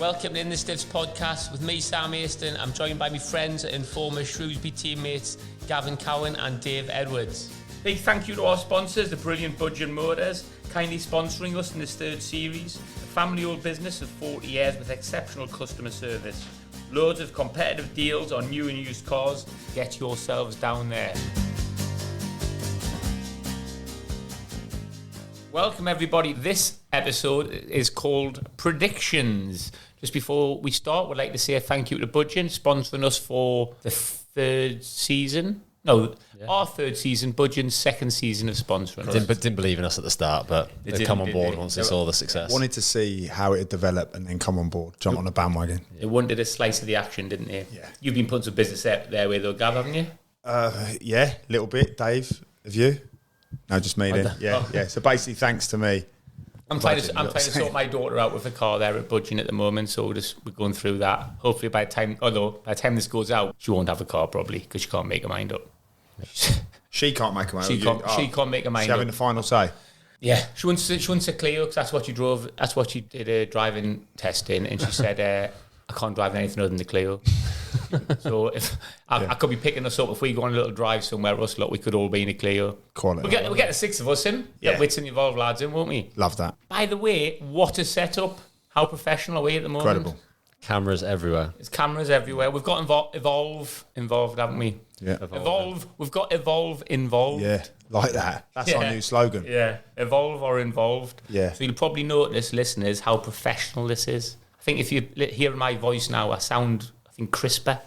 Welcome to In the Stiffs podcast with me, Sam Aiston. I'm joined by my friends and former Shrewsbury teammates, Gavin Cowan and Dave Edwards. Big thank you to our sponsors, the brilliant Budge & Motors, kindly sponsoring us in this third series. A family-owned business of 40 years with exceptional customer service. Loads of competitive deals on new and used cars. Get yourselves down there. Welcome everybody. This episode is called Predictions. Just before we start, we'd like to say a thank you to Budgeon, sponsoring us for the third season. Our third season, Budgeon's second season of sponsoring us. Didn't believe in us at the start, but they come on board once they saw the success. Wanted to see how it would develop and then come on board, jump on the bandwagon. They wanted a slice of the action, didn't they? Yeah. You've been putting some business out there with though, Gav, haven't you? Yeah, a little bit. Dave, have you? No, just me then. Yeah. So basically, thanks to me. I'm trying to sort my daughter out with a car there at Budgeon at the moment, so we're going through that. Hopefully by the time this goes out, she won't have a car probably because she can't make her mind up. She can't make a mind. She can't make a mind She's up. having the final say. Yeah, she wants a Clio because that's what she drove. That's what she did a driving test in, and she said, "I can't drive anything other than the Clio." So if I could be picking us up if we go on a little drive somewhere, us lot, we could all be in a Clio. Quality. We'll get the six of us in. Yeah. Get Wits and Evolve lads in, won't we? Love that. By the way, what a setup! How professional are we at the moment? Incredible. Cameras everywhere. There's cameras everywhere. We've got Evolve involved, haven't we? Yeah. Evolve. We've got Evolve involved. Yeah, like that. That's our new slogan. Yeah, Evolve or involved. Yeah. So you'll probably notice, listeners, how professional this is. I think if you hear my voice now, I sound, crisper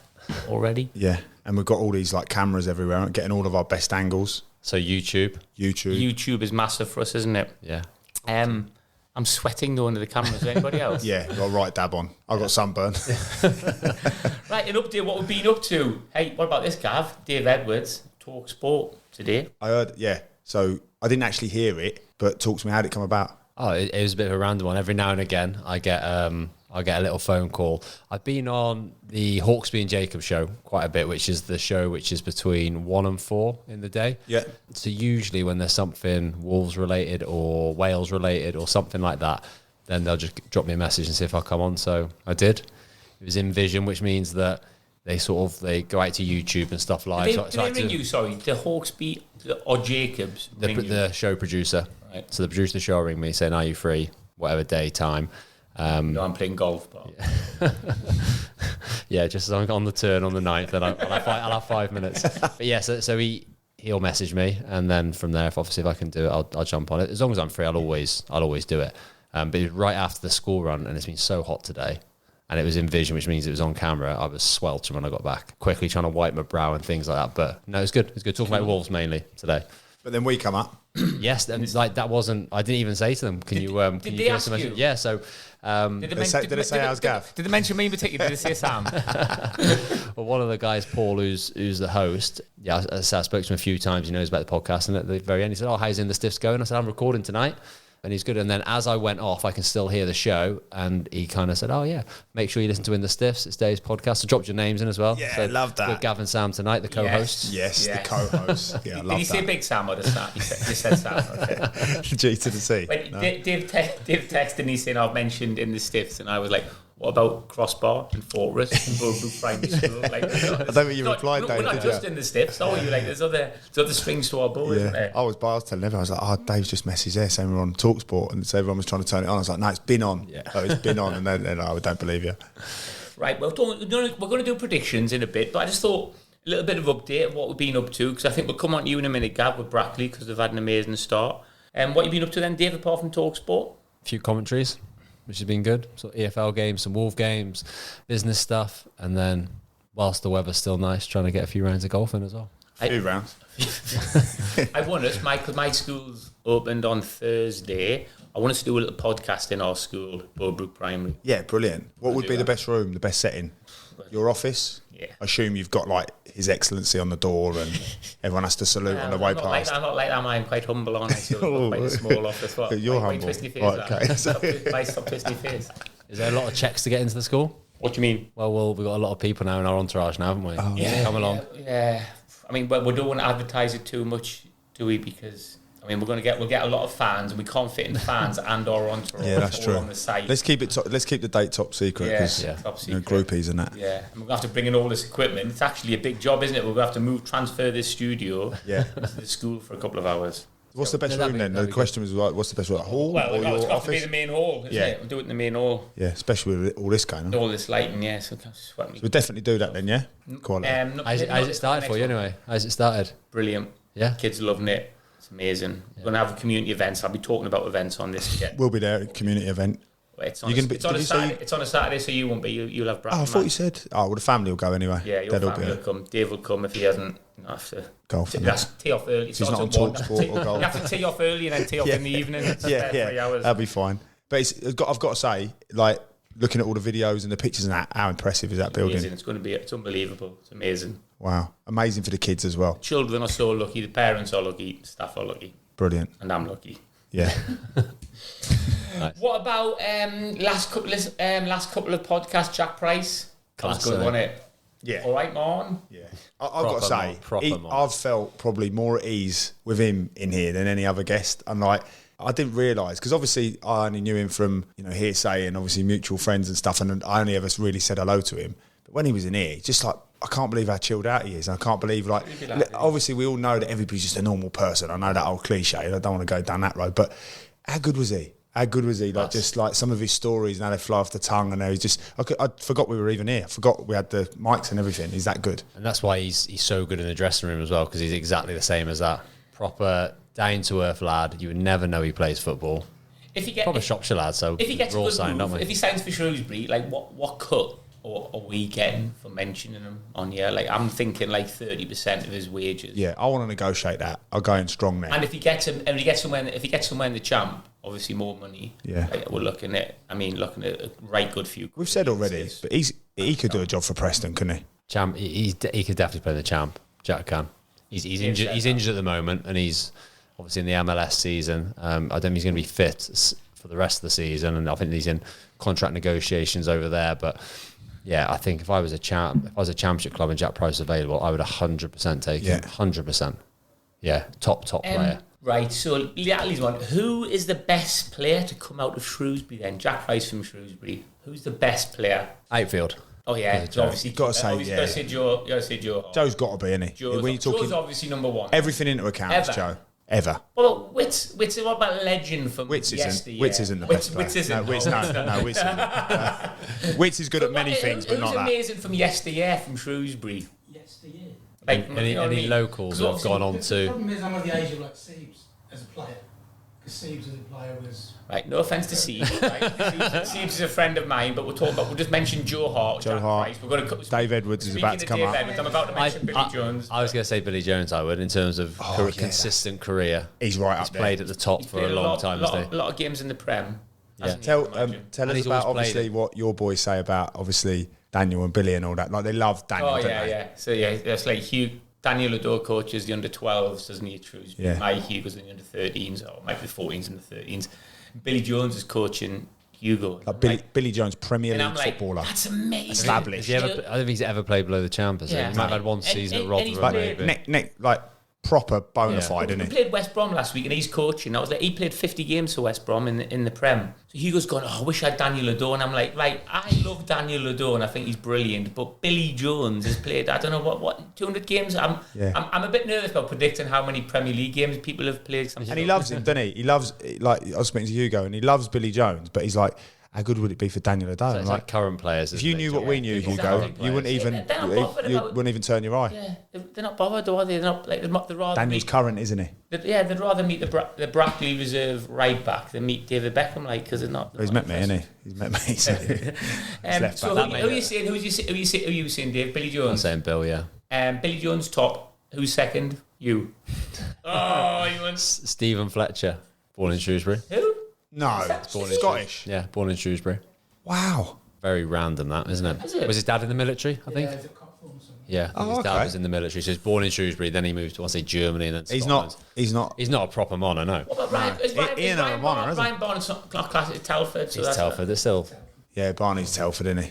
already. Yeah, and we've got all these like cameras everywhere, and getting all of our best angles. So YouTube. YouTube is massive for us, isn't it? Yeah. I'm sweating though under the cameras. Anybody else? Yeah, got right dab on. I've got sunburn. Right, an update what we've been up to. Hey, what about this, Gav? Dave Edwards, Talk Sport today. I heard, yeah. So I didn't actually hear it, but talk to me, how did it come about? Oh, it was a bit of a random one. Every now and again, I get a little phone call. I've been on the Hawksby and Jacob show quite a bit, which is the show which is between 1 and 4 in the day. Yeah. So usually when there's something Wolves related or Wales related or something like that, then they'll just drop me a message and see if I'll come on. So I did. It was in Vision, which means that they go out to YouTube and stuff live. Did they ring you, sorry, the Hawksby or Jacobs? The show producer. Right. So the producer of the show ring me saying, "Are you free? Whatever day, time." No, I'm playing golf. But. Yeah, just as I'm on the turn on the 9th, then I'll have 5 minutes. But yeah, so he'll message me, and then from there, if I can do it, I'll jump on it. As long as I'm free, I'll always do it. But it was right after the school run, and it's been so hot today, and it was in Vision, which means it was on camera. I was sweltering when I got back, quickly trying to wipe my brow and things like that. But no, it's good. It's good talking about Wolves mainly today. But then we come up. Yes, and like that wasn't. I didn't even say to them. Can you did you they give us ask a you? message? Yeah. So Did they say how's Gav? Did they mention me in particular? Did they say Sam? well, one of the guys, Paul, who's the host. Yeah, I spoke to him a few times. He knows about the podcast, and at the very end, he said, "Oh, how's In the Stiffs going?" I said, "I'm recording tonight." And he's good. And then as I went off, I can still hear the show. And he kind of said, "Oh, yeah, make sure you listen to In the Stiffs. It's Dave's podcast." So dropped your names in as well. Yeah, so love that. With Gav and Sam tonight, the co-hosts. Yes, the co-host. Yeah, I love Did he say Big Sam or the Sam? He said Sam. Okay. G to the C. When No. Dave texted me saying I've mentioned In the Stiffs, and I was like, "What about Crossbar and Fortress and Bulldog Primary School?" Like, I don't think you replied, Dave. Dave, We're not did just you? In the Stiffs, are you? Like, there's other strings to our bow, isn't there? I was telling everyone, I was like, "Oh, Dave's just messaged there saying we're on TalkSport," and so everyone was trying to turn it on. I was like, "No, it's been on." Yeah. Oh, it's been on, and then I don't believe you. Right, well, we're going to do predictions in a bit, but I just thought a little bit of update of what we've been up to, because I think we'll come on to you in a minute, Gav, with Brackley, because they've had an amazing start. What have you been up to then, Dave, apart from TalkSport? A few commentaries, which has been good. So EFL games, some Wolf games, business stuff, and then whilst the weather's still nice, trying to get a few rounds of golf in as well. A few rounds. I want us, because my school's opened on Thursday. I want us to do a little podcast in our school, Bowbrook Primary. Yeah, brilliant. What would be the best room, the best setting? Your office? Yeah. I assume you've got like His Excellency on the door and everyone has to salute on the way past. I'm not like that, I'm quite humble on it, so I've got quite a small office. What? You're quite humble. Twisty face, Right, okay. Stop twisty face. Is there a lot of checks to get into the school? What do you mean? Well, we've got a lot of people now in our entourage now, haven't we? Oh, Come along. Yeah. I mean, but we don't want to advertise it too much, do we? Because I mean, we'll get a lot of fans, and we can't fit in the fans and our entourage that's true. on the site. Let's keep the date top secret because top secret. groupies and that. Yeah, and we're going to have to bring in all this equipment. It's actually a big job, isn't it? We're going to have to transfer this studio to the school for a couple of hours. What's the best room then? The question was like, what's the best room? Hall or it's your got to office? be the main hall, isn't it? We'll do it in the main hall. Yeah, especially with all this going on. All this lighting, so We'll definitely do that then, yeah? Quality. How's it started for you anyway? How's it started? Brilliant. Yeah. Kids are loving it. It's amazing. We're going to have community events. I'll be talking about events on this again. We'll be there at a community event. It's on a Saturday, so you won't be. You'll have Brackley. I thought you said. Oh, well, the family will go anyway. Yeah, your family will come. Dave will come if he hasn't. Have to golf. Tee off early. He's not on talk sport or golf. You have to tee off early and then tee off in the evening. It's 3 hours. That'll be fine. But I've got to say, like looking at all the videos and the pictures and that, how impressive is that building? Amazing. It's unbelievable. It's amazing. Wow, amazing for the kids as well. Children are so lucky. The parents are lucky. Staff are lucky. Brilliant. And I'm lucky. Yeah. Nice. What about last couple of podcasts? Jack Price. That was good, wasn't it? Yeah. All right, Martin. Yeah. I've got to say, I've felt probably more at ease with him in here than any other guest. And like, I didn't realise, because obviously I only knew him from, hearsay and obviously mutual friends and stuff, and I only ever really said hello to him. But when he was in here, just like, I can't believe how chilled out he is. And I can't believe, obviously we all know that everybody's just a normal person. I know that old cliche, and I don't want to go down that road. But how good was he? How good was he? Like, just like some of his stories, and how they fly off the tongue, and he's just, I forgot we were even here. I forgot we had the mics and everything. He's that good. And that's why he's so good in the dressing room as well, because he's exactly the same as that. Proper, down-to-earth lad. You would never know he plays football. Proper Shropshire lad, so if he gets we're all signed, aren't we? If he signs for Shrewsbury, like what cut are we getting for mentioning him on here? Like, I'm thinking like 30% of his wages. Yeah, I want to negotiate that. I'll go in strong there. And if he gets somewhere in the champ, obviously more money. Yeah, like, we're looking at a right good few. We've said already, but he could do a job for Preston, couldn't he? Champ, he could definitely play the champ. Jack can. He's injured. He's injured at the moment, and he's obviously in the MLS season. I don't think he's going to be fit for the rest of the season, and I think he's in contract negotiations over there. But yeah, I think if I was a championship club and Jack Price was available, I would 100% take him. 100%. Yeah, top player. Right, so Liatley's one. Who is the best player to come out of Shrewsbury then? Jack Price from Shrewsbury. Who's the best player? Outfield. Oh yeah, obviously. Got to say, You got to say Joe. Joe's got to be, isn't he? Joe's obviously number one. Everything into account, Joe. Ever. Well, Wits, what about legend from yesteryear? Wits isn't the best player. Wits isn't. No, Wits isn't. Wits is good at many things, but not that. Who's amazing from yesteryear from Shrewsbury? Yesteryear. Like, any locals who have gone on to... The problem is I'm of the age of like Siebes as a player. Because Siebes as a player was... Right, no offence to Siebes. Right? Siebes is a friend of mine, but we'll just mention Joe Hart. Joe Hart. We're going to Dave Edwards is about to come up. I'm about to mention Billy Jones. I was going to say Billy Jones, I would, in terms of consistent career. He's right up there. He's played at the top for a long time, hasn't he? A lot of games in the Prem. Yeah. Tell us about, obviously, what your boys say about, obviously, Daniel and Billy and all that. Like, they love Daniel, don't they? Yeah. So, that's like Daniel Lador coaches the under-12s, doesn't he, at Shrewsbury? Yeah. My Hugo's in the under-13s, or might be the 14s and the 13s. Billy Jones is coaching Hugo. Like Billy Jones, Premier League footballer. That's amazing. Established. I don't think he's ever played below the champ, has he? He might have had one season at Rotherham, maybe. Like, proper bona fide, isn't he? He played West Brom last week and he's coaching. I was like, he played 50 games for West Brom in the Prem. So Hugo's going, I wish I had Daniel Lador. And I'm like, right, I love Daniel Lador and I think he's brilliant. But Billy Jones has played, I don't know what 200 games. I'm a bit nervous about predicting how many Premier League games people have played. And he loves him, doesn't he? He loves, like, I was speaking to Hugo and he loves Billy Jones, but he's like, how good would it be for Daniel Lador? So it's like current players. If you knew what we knew, Hugo, you wouldn't even turn your eye. Yeah, they're not bothered, are they? They're not like they'd rather Daniel's current, isn't he? They'd rather meet the Brackley reserve right back than meet David Beckham, like, because they're not. He's met me, isn't he? He's met me. So who are you saying? Who are you saying, Dave? Billy Jones. I'm saying Bill, yeah. Billy Jones top. Who's second? You. You want Stephen Fletcher, born in Shrewsbury. Who? No, Scottish. Yeah, born in Shrewsbury. Wow. Very random, that, isn't it? Is it? Was his dad in the military, I think? Yeah, he's a cop or something. Yeah, his dad was in the military. So he was born in Shrewsbury, then he moved to, I say, Germany and then Scotland. He's not a proper Mon, I know. What about Ryan? Is Ryan Barnes not class at Telford? He's Telford, it's still... Yeah, Barney's Telford, isn't he?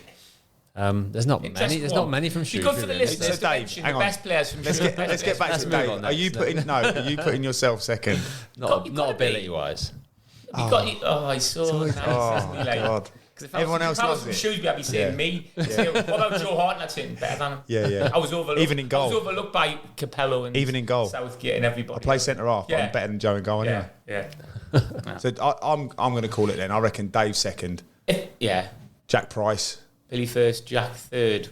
There's not many. There's not many from Be Shrewsbury. good for the really. listeners. So, Dave, mention hang the on. best players from Let's Shrewsbury. get back Let's to move Dave. on Are you next, putting yourself second? Not You've gotta be. ability wise. I saw. God. Because Everyone else loves from it. Shrewsbury, I'd be saying me. Say, what about Joe Hart? That's it. Better than him. Yeah. I was overlooked. Even in goal. I was overlooked by Capello and Even in goal. Southgate and everybody. I play centre half. Yeah. I'm better than Joe and goal anyway. Yeah. So I'm going to call it then. I reckon Dave second, Yeah. Jack Price. Billy first, Jack third.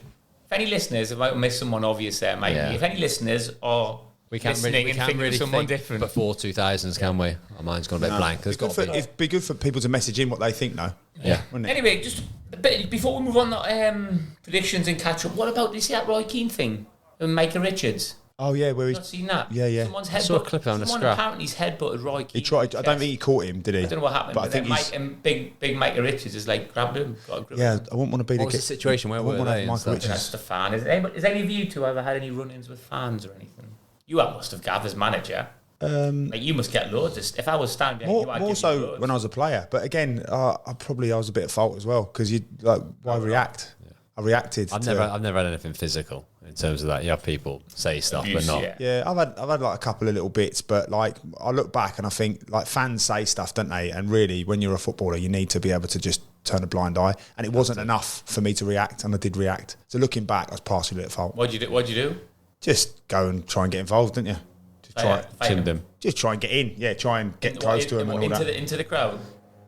If any listeners, if I miss someone obvious there, mate. Yeah. If any listeners are We can't listening really, and thinking of someone different, before 2000s, can we? Our mind's gone a bit blank. There's got to be. It'd be good for people to message in what they think, though. Yeah. Wouldn't it? Anyway, just a bit before we move on to predictions and catch up. What about did you see that Roy Keane thing with Micah Richards? Oh yeah, where Not seen that? Yeah. Someone's I saw a headbutt. clip on the Someone scrap. apparently's headbutted Roy Keane. he tried. I don't think he caught him, did he? I don't know what happened, but but I think then he's. Mike and big Micah Richards is like grabbed him. Got a grip. Yeah, I wouldn't want to be What was the situation? Where were they? Michael Richards. That's the fan. Is any of you two ever had any run-ins with fans or anything? You must have, Gav, as manager. Like you must get loads. If I was standing behind you, I'd More give you so loads. when I was a player, but again, I was a bit at fault as well because you like why react? I reacted. I've never had anything physical in terms of that. You have people say stuff, Abuse, but not. yeah. I've had like a couple of little bits, but like I look back and I think like fans say stuff, don't they? And really, when you're a footballer, you need to be able to just turn a blind eye. And it wasn't enough for me to react, and I did react. So looking back, I was partially at fault. What'd you do? Just go and try and get involved, didn't you? Just try, Fight him. just try and get in. Yeah, try and get close to him and all that. Into the crowd.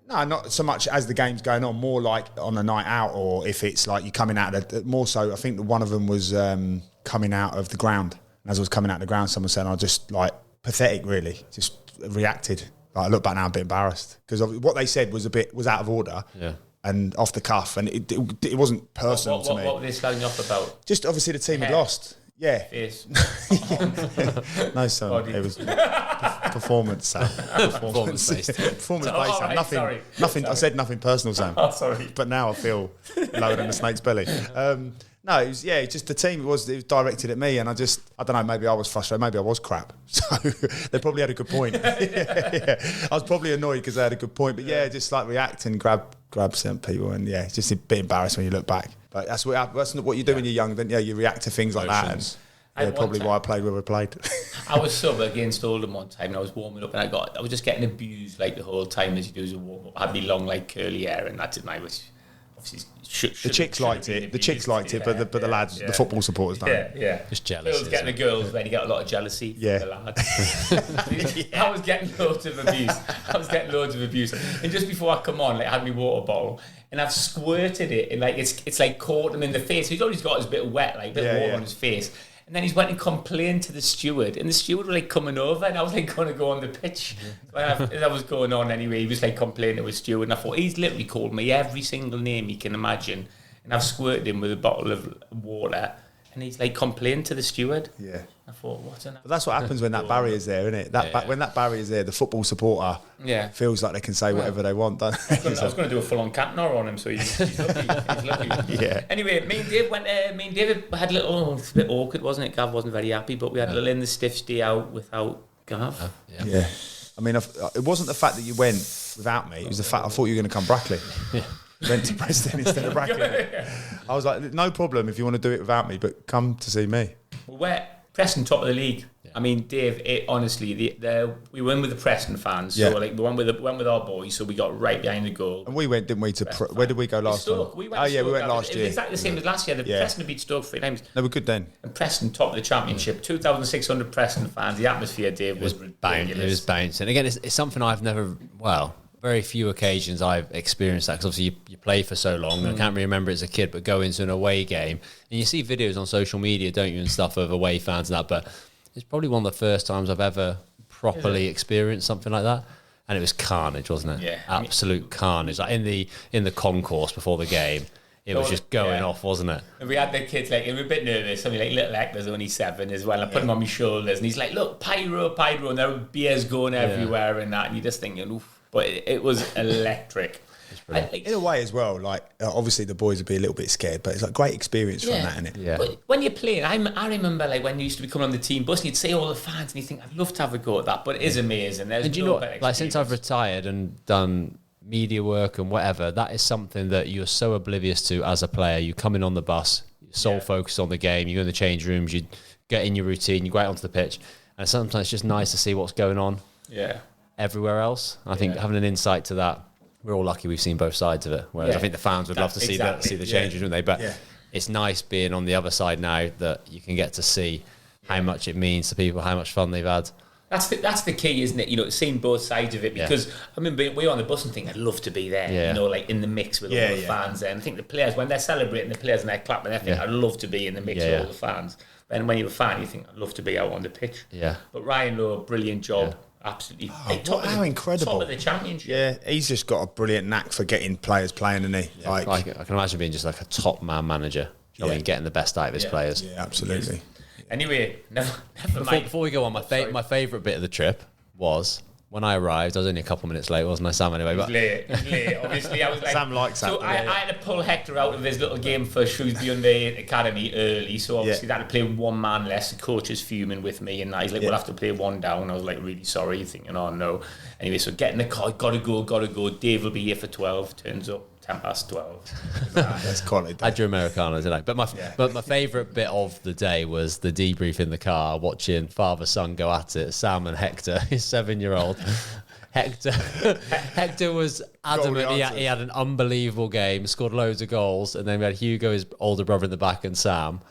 No, not so much as the game's going on. More like on a night out, or if it's like you're coming out of the. More so, I think that one of them was coming out of the ground. And as I was coming out of the ground, someone said, "I just like pathetic, really." Just reacted. Like, I look back now, I'm a bit embarrassed because what they said was out of order. Yeah. And off the cuff, and it wasn't personal to me. What were they slagging you off about? Just obviously the team had lost. Yeah. Face. No, son. Body. It was performance, Sam. Performance-based. Performance-based, Sam. right, Nothing. sorry. I said nothing personal, Sam. Oh, sorry. But now I feel lower than a snake's belly. No, it was just the team. It was directed at me, and I don't know. Maybe I was frustrated. Maybe I was crap. So they probably had a good point. Yeah. I was probably annoyed because they had a good point. But yeah, just like react and grab some people, and yeah, it's just a bit embarrassed when you look back. But that's not what you do when you're young. Then you react to things like that. And, yeah, probably why I played where I played. I was sub against Oldham one time, and I was warming up, and I was just getting abused like the whole time as you do as a warm up. I had me long like curly hair, and that's my which obviously the chicks liked it. The chicks liked it, but the lads, the football supporters don't. Yeah. Just jealous. Girls getting the girls, then you get a lot of jealousy from the lads. I was getting loads of abuse. And just before I come on, like I had my water bottle, and I've squirted it, and like it's like caught him in the face. He's always got his bit of wet, like a bit of water on his face. And then he's went and complained to the steward, and the steward was like coming over, and I was like going to go on the pitch. As I was going on anyway, he was like complaining to his steward, and I thought, he's literally called me every single name you can imagine, and I've squirted him with a bottle of water, and he's like complained to the steward. Yeah. I thought, what's an... But that's what happens when that barrier's there, isn't it? When that barrier's there, the football supporter feels like they can say whatever they want, don't they? I was going to do a full-on Cantona on him, so he's lucky. He's lucky. Yeah. Anyway, me and David had a little... It was a bit awkward, wasn't it? Gav wasn't very happy, but we had a little in the stiffs day out without Gav. Yeah. I mean, it wasn't the fact that you went without me. It was the fact I thought you were going to come Brackley. Went to Preston instead of Brackley. I was like, no problem if you want to do it without me, but come to see me. Well, we're Preston top of the league. I mean, Dave, honestly, we went with the Preston fans. So like we went with our boys, so we got right behind the goal. And we went, didn't we, where did we go last time? We went we went last year. It was exactly the same as last year. Preston had beat Stoke 3 times. They were good then. And Preston top of the championship. 2,600 Preston fans. The atmosphere, Dave, was ridiculous. It was bouncing. Again, it's something I've never... very few occasions I've experienced that, because obviously you play for so long, and I can't really remember it as a kid, but go into an away game and you see videos on social media, don't you, and stuff of away fans and that, but it's probably one of the first times I've ever properly experienced something like that, and it was carnage, wasn't it? Yeah. Absolute carnage. Like in the concourse before the game, it was just going off, wasn't it? And we had the kids like, we were a bit nervous. I mean, like little Hector's only 7 as well. I put him on my shoulders, and he's like, "Look, pyro," and there were beers going everywhere and that, and you're just thinking, oof. But it was electric. In a way as well, like obviously the boys would be a little bit scared, but it's like great experience from that, isn't it? Yeah. But when you're playing, I remember like when you used to be coming on the team bus, and you'd see all the fans, and you think, I'd love to have a go at that, but it is amazing. There's And you know, like since I've retired and done media work and whatever, that is something that you're so oblivious to as a player. You come in on the bus, you're sole focused on the game, you go in the change rooms, you get in your routine, you go out onto the pitch, and sometimes it's just nice to see what's going on everywhere else. I think having an insight to that, we're all lucky we've seen both sides of it, whereas I think the fans would love to see the change room, wouldn't they? But it's nice being on the other side now that you can get to see how much it means to people, how much fun they've had. That's the key, isn't it? You know, seeing both sides of it, because I mean, we were on the bus and think I'd love to be there. You know, like in the mix with all the fans there. And I think the players, when they're celebrating, the players and they're clapping, they think I'd love to be in the mix with all the fans. And when you're a fan, you think I'd love to be out on the pitch. Yeah. But Ryan Lowe, brilliant job. Absolutely. How incredible. Top of the championship. Yeah, he's just got a brilliant knack for getting players playing, isn't he? Yeah. I can imagine being just like a top man manager, getting the best out of his players. Yeah, absolutely. Anyway, never mind. Before we go on, my favourite bit of the trip was when I arrived. I was only a couple of minutes late, wasn't I, Sam? Anyway, He was late. Obviously, I was like, Sam likes that. So I had to pull Hector out of his little game for Shrewsbury Under Academy early. So obviously, that had to play one man less. The coach is fuming with me, and he's like, "We'll have to play one down." I was like, "Really sorry," thinking, "Oh no." Anyway, so get in the car, gotta go. Dave will be here for 12. Turns up 12:10. That's quality. I drew Americano, didn't I? But my favourite bit of the day was the debrief in the car, watching father son go at it. Sam and Hector, his 7-year-old. Hector was adamant. He had an unbelievable game, scored loads of goals, and then we had Hugo, his older brother, in the back, and Sam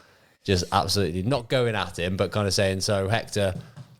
just absolutely not going at him, but kind of saying, "So Hector,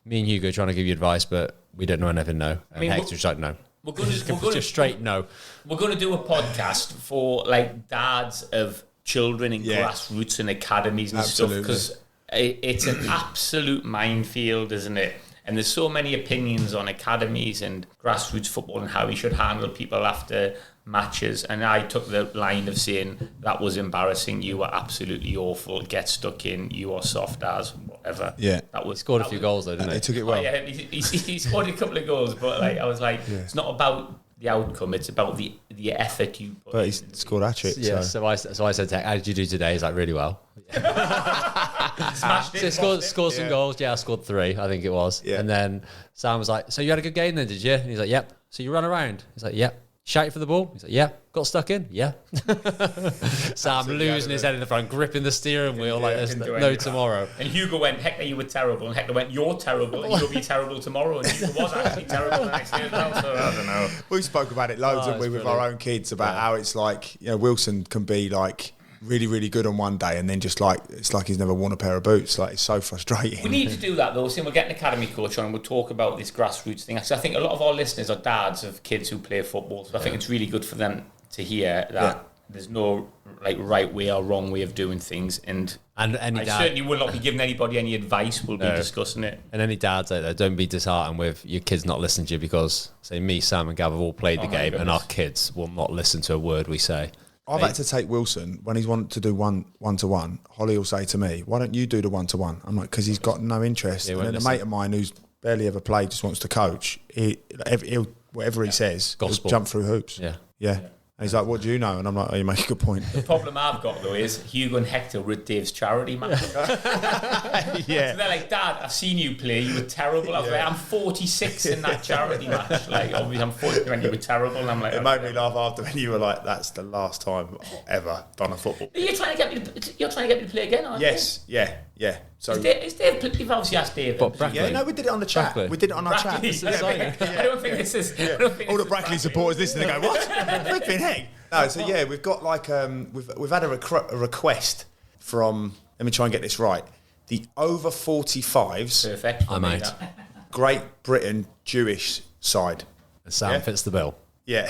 me and Hugo trying to give you advice, but we don't know anything, no." And Hector's like, "No." We're going to just straight no. We're going to do a podcast for like dads of children in grassroots and academies and stuff, because it's an absolute minefield, isn't it? And there's so many opinions on academies and grassroots football and how we should handle people after matches. And I took the line of saying that was embarrassing. You were absolutely awful. Get stuck in. You are soft as whatever. Yeah, that was scored a few goals though, didn't he? He took it well. He scored a couple of goals, but like I was like, it's not about the outcome. It's about the effort you put. But he scored a trick. Yeah. So I said to him, "How did you do today?" He's like, "Really well." Smashed it. So scored some goals. Yeah, I scored 3, I think it was. Yeah. And then Sam was like, "So you had a good game then, did you?" And he's like, "Yep." "So you run around?" He's like, "Yep." "Shout for the ball?" He's like, "Yeah." "Got stuck in?" "Yeah." Sam losing his head in the front, gripping the steering wheel like there's no tomorrow. And Hugo went, "Hector, you were terrible." And Hector went, "You're terrible, and you'll be terrible tomorrow." And Hugo was actually terrible the next day as well, so I don't know. We spoke about it loads, didn't we, with our own kids, about how it's like, you know, Wilson can be like really, really good on one day, and then just like it's like he's never worn a pair of boots. Like, it's so frustrating. We need to do that though. So we'll get an academy coach on and we'll talk about this grassroots thing. So I think a lot of our listeners are dads of kids who play football. So I think it's really good for them to hear that there's no like right way or wrong way of doing things. And any I dad certainly will not be giving anybody any advice. We'll be discussing it. And any dads out there, don't be disheartened with your kids not listening to you, because say me, Sam and Gav have all played the game, and our kids will not listen to a word we say. I've had to take Wilson when he's wanted to do one-to-one. Holly will say to me, "Why don't you do the one-to-one?" I'm like, "Because he's got no interest." And then a mate of mine who's barely ever played just wants to coach. He'll whatever he says, he'll jump through hoops. Yeah. And he's like, "What do you know?" And I'm like, "Oh, you make a good point." The problem I've got though is Hugo and Hector were at Dave's charity match. So they're like, "Dad, I've seen you play. You were terrible." I was like, "I'm 46 in that charity match. Like, obviously, I'm 40 when you were terrible." And I'm like, it made me laugh after when you were like, "That's the last time I've ever done a football." You're trying to get me to play again, aren't you? Yes, yeah. So is Dave? You've obviously asked Dave. Yeah, no, we did it on the chat. Brackley. We did it on our chat. I don't think this is. All the Brackley supporters listening go, "What? Flipping heck!" No, so yeah, we've got like we've had a request from. Let me try and get this right. The over 45s. Perfect. I'm out. Great Britain Jewish side. Sam fits the bill. Yeah,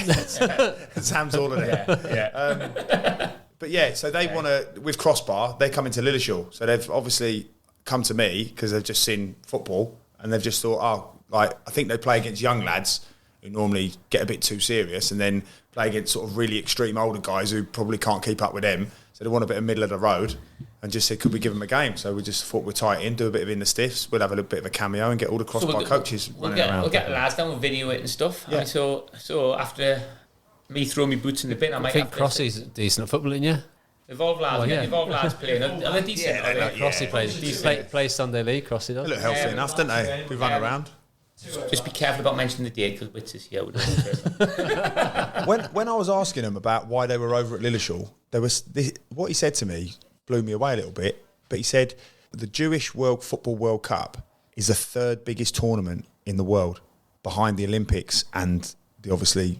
Sam's all of it. Yeah. But yeah, so they want to, with Crossbar, they're coming to Lilleshall. So they've obviously come to me because they've just seen football and they've just thought, I think they play against young lads who normally get a bit too serious and then play against sort of really extreme older guys who probably can't keep up with them. So they want a bit of middle of the road and just said, could we give them a game? So we just thought we'd tie it in, do a bit of in the stiffs. We'll have a little bit of a cameo and get all the Crossbar coaches running around. We'll get the lads down, we'll video it and stuff. Yeah. I mean, so after me throwing my boots in the bin, I think Crossy's decent at football, isn't you? Evolve lads, Evolve lads playing. Are they decent? Crossy plays Sunday League. Crossy does. They look healthy enough, don't they? We run around. Just be careful about mentioning the date because Wits is here. when I was asking him about why they were over at Lilleshall, what he said to me blew me away a little bit. But he said the Jewish Football World Cup is the third biggest tournament in the world, behind the Olympics and the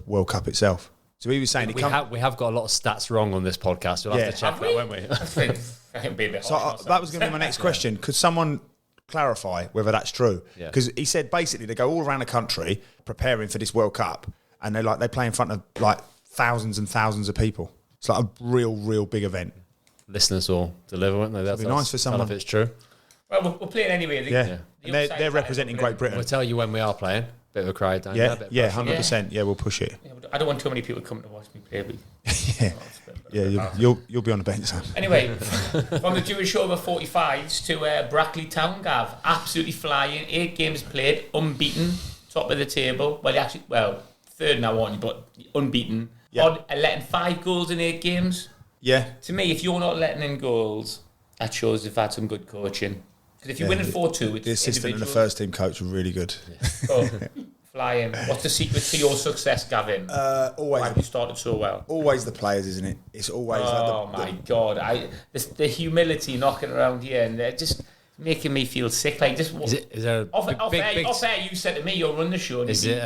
World Cup itself. So he was saying we have got a lot of stats wrong on this podcast. We'll have to check that, won't we? That was going to be my next question. Could someone clarify whether that's true? Because he said basically they go all around the country preparing for this World Cup, and they play in front of like thousands and thousands of people. It's like a real big event. Listeners will deliver, won't they? That'd be nice for someone. If it's true. Well, we're playing anyway. And they're representing Great Britain. We'll tell you when we are playing. Bit of a crowd down there. Yeah, 100%. Yeah, we'll push it. Yeah, I don't want too many people to come to watch me play. You'll be on the bench, Sam. Anyway, from the Jewish over 45s to Brackley Town, Gav, absolutely flying. 8 games played, unbeaten, top of the table. Third now on, but unbeaten. Letting 5 goals in 8 games. Yeah. To me, if you're not letting in goals, that shows you've had some good coaching. Because if you win at 4-2, the assistant and the first team coach were really good. Oh, flying. What's the secret to your success, Gavin? Always. Why have you started so well? Always the players, isn't it? It's always. My God! The humility knocking around here, and they're just making me feel sick. Like, just is there off air, you said to me, "You'll run the show." Is it?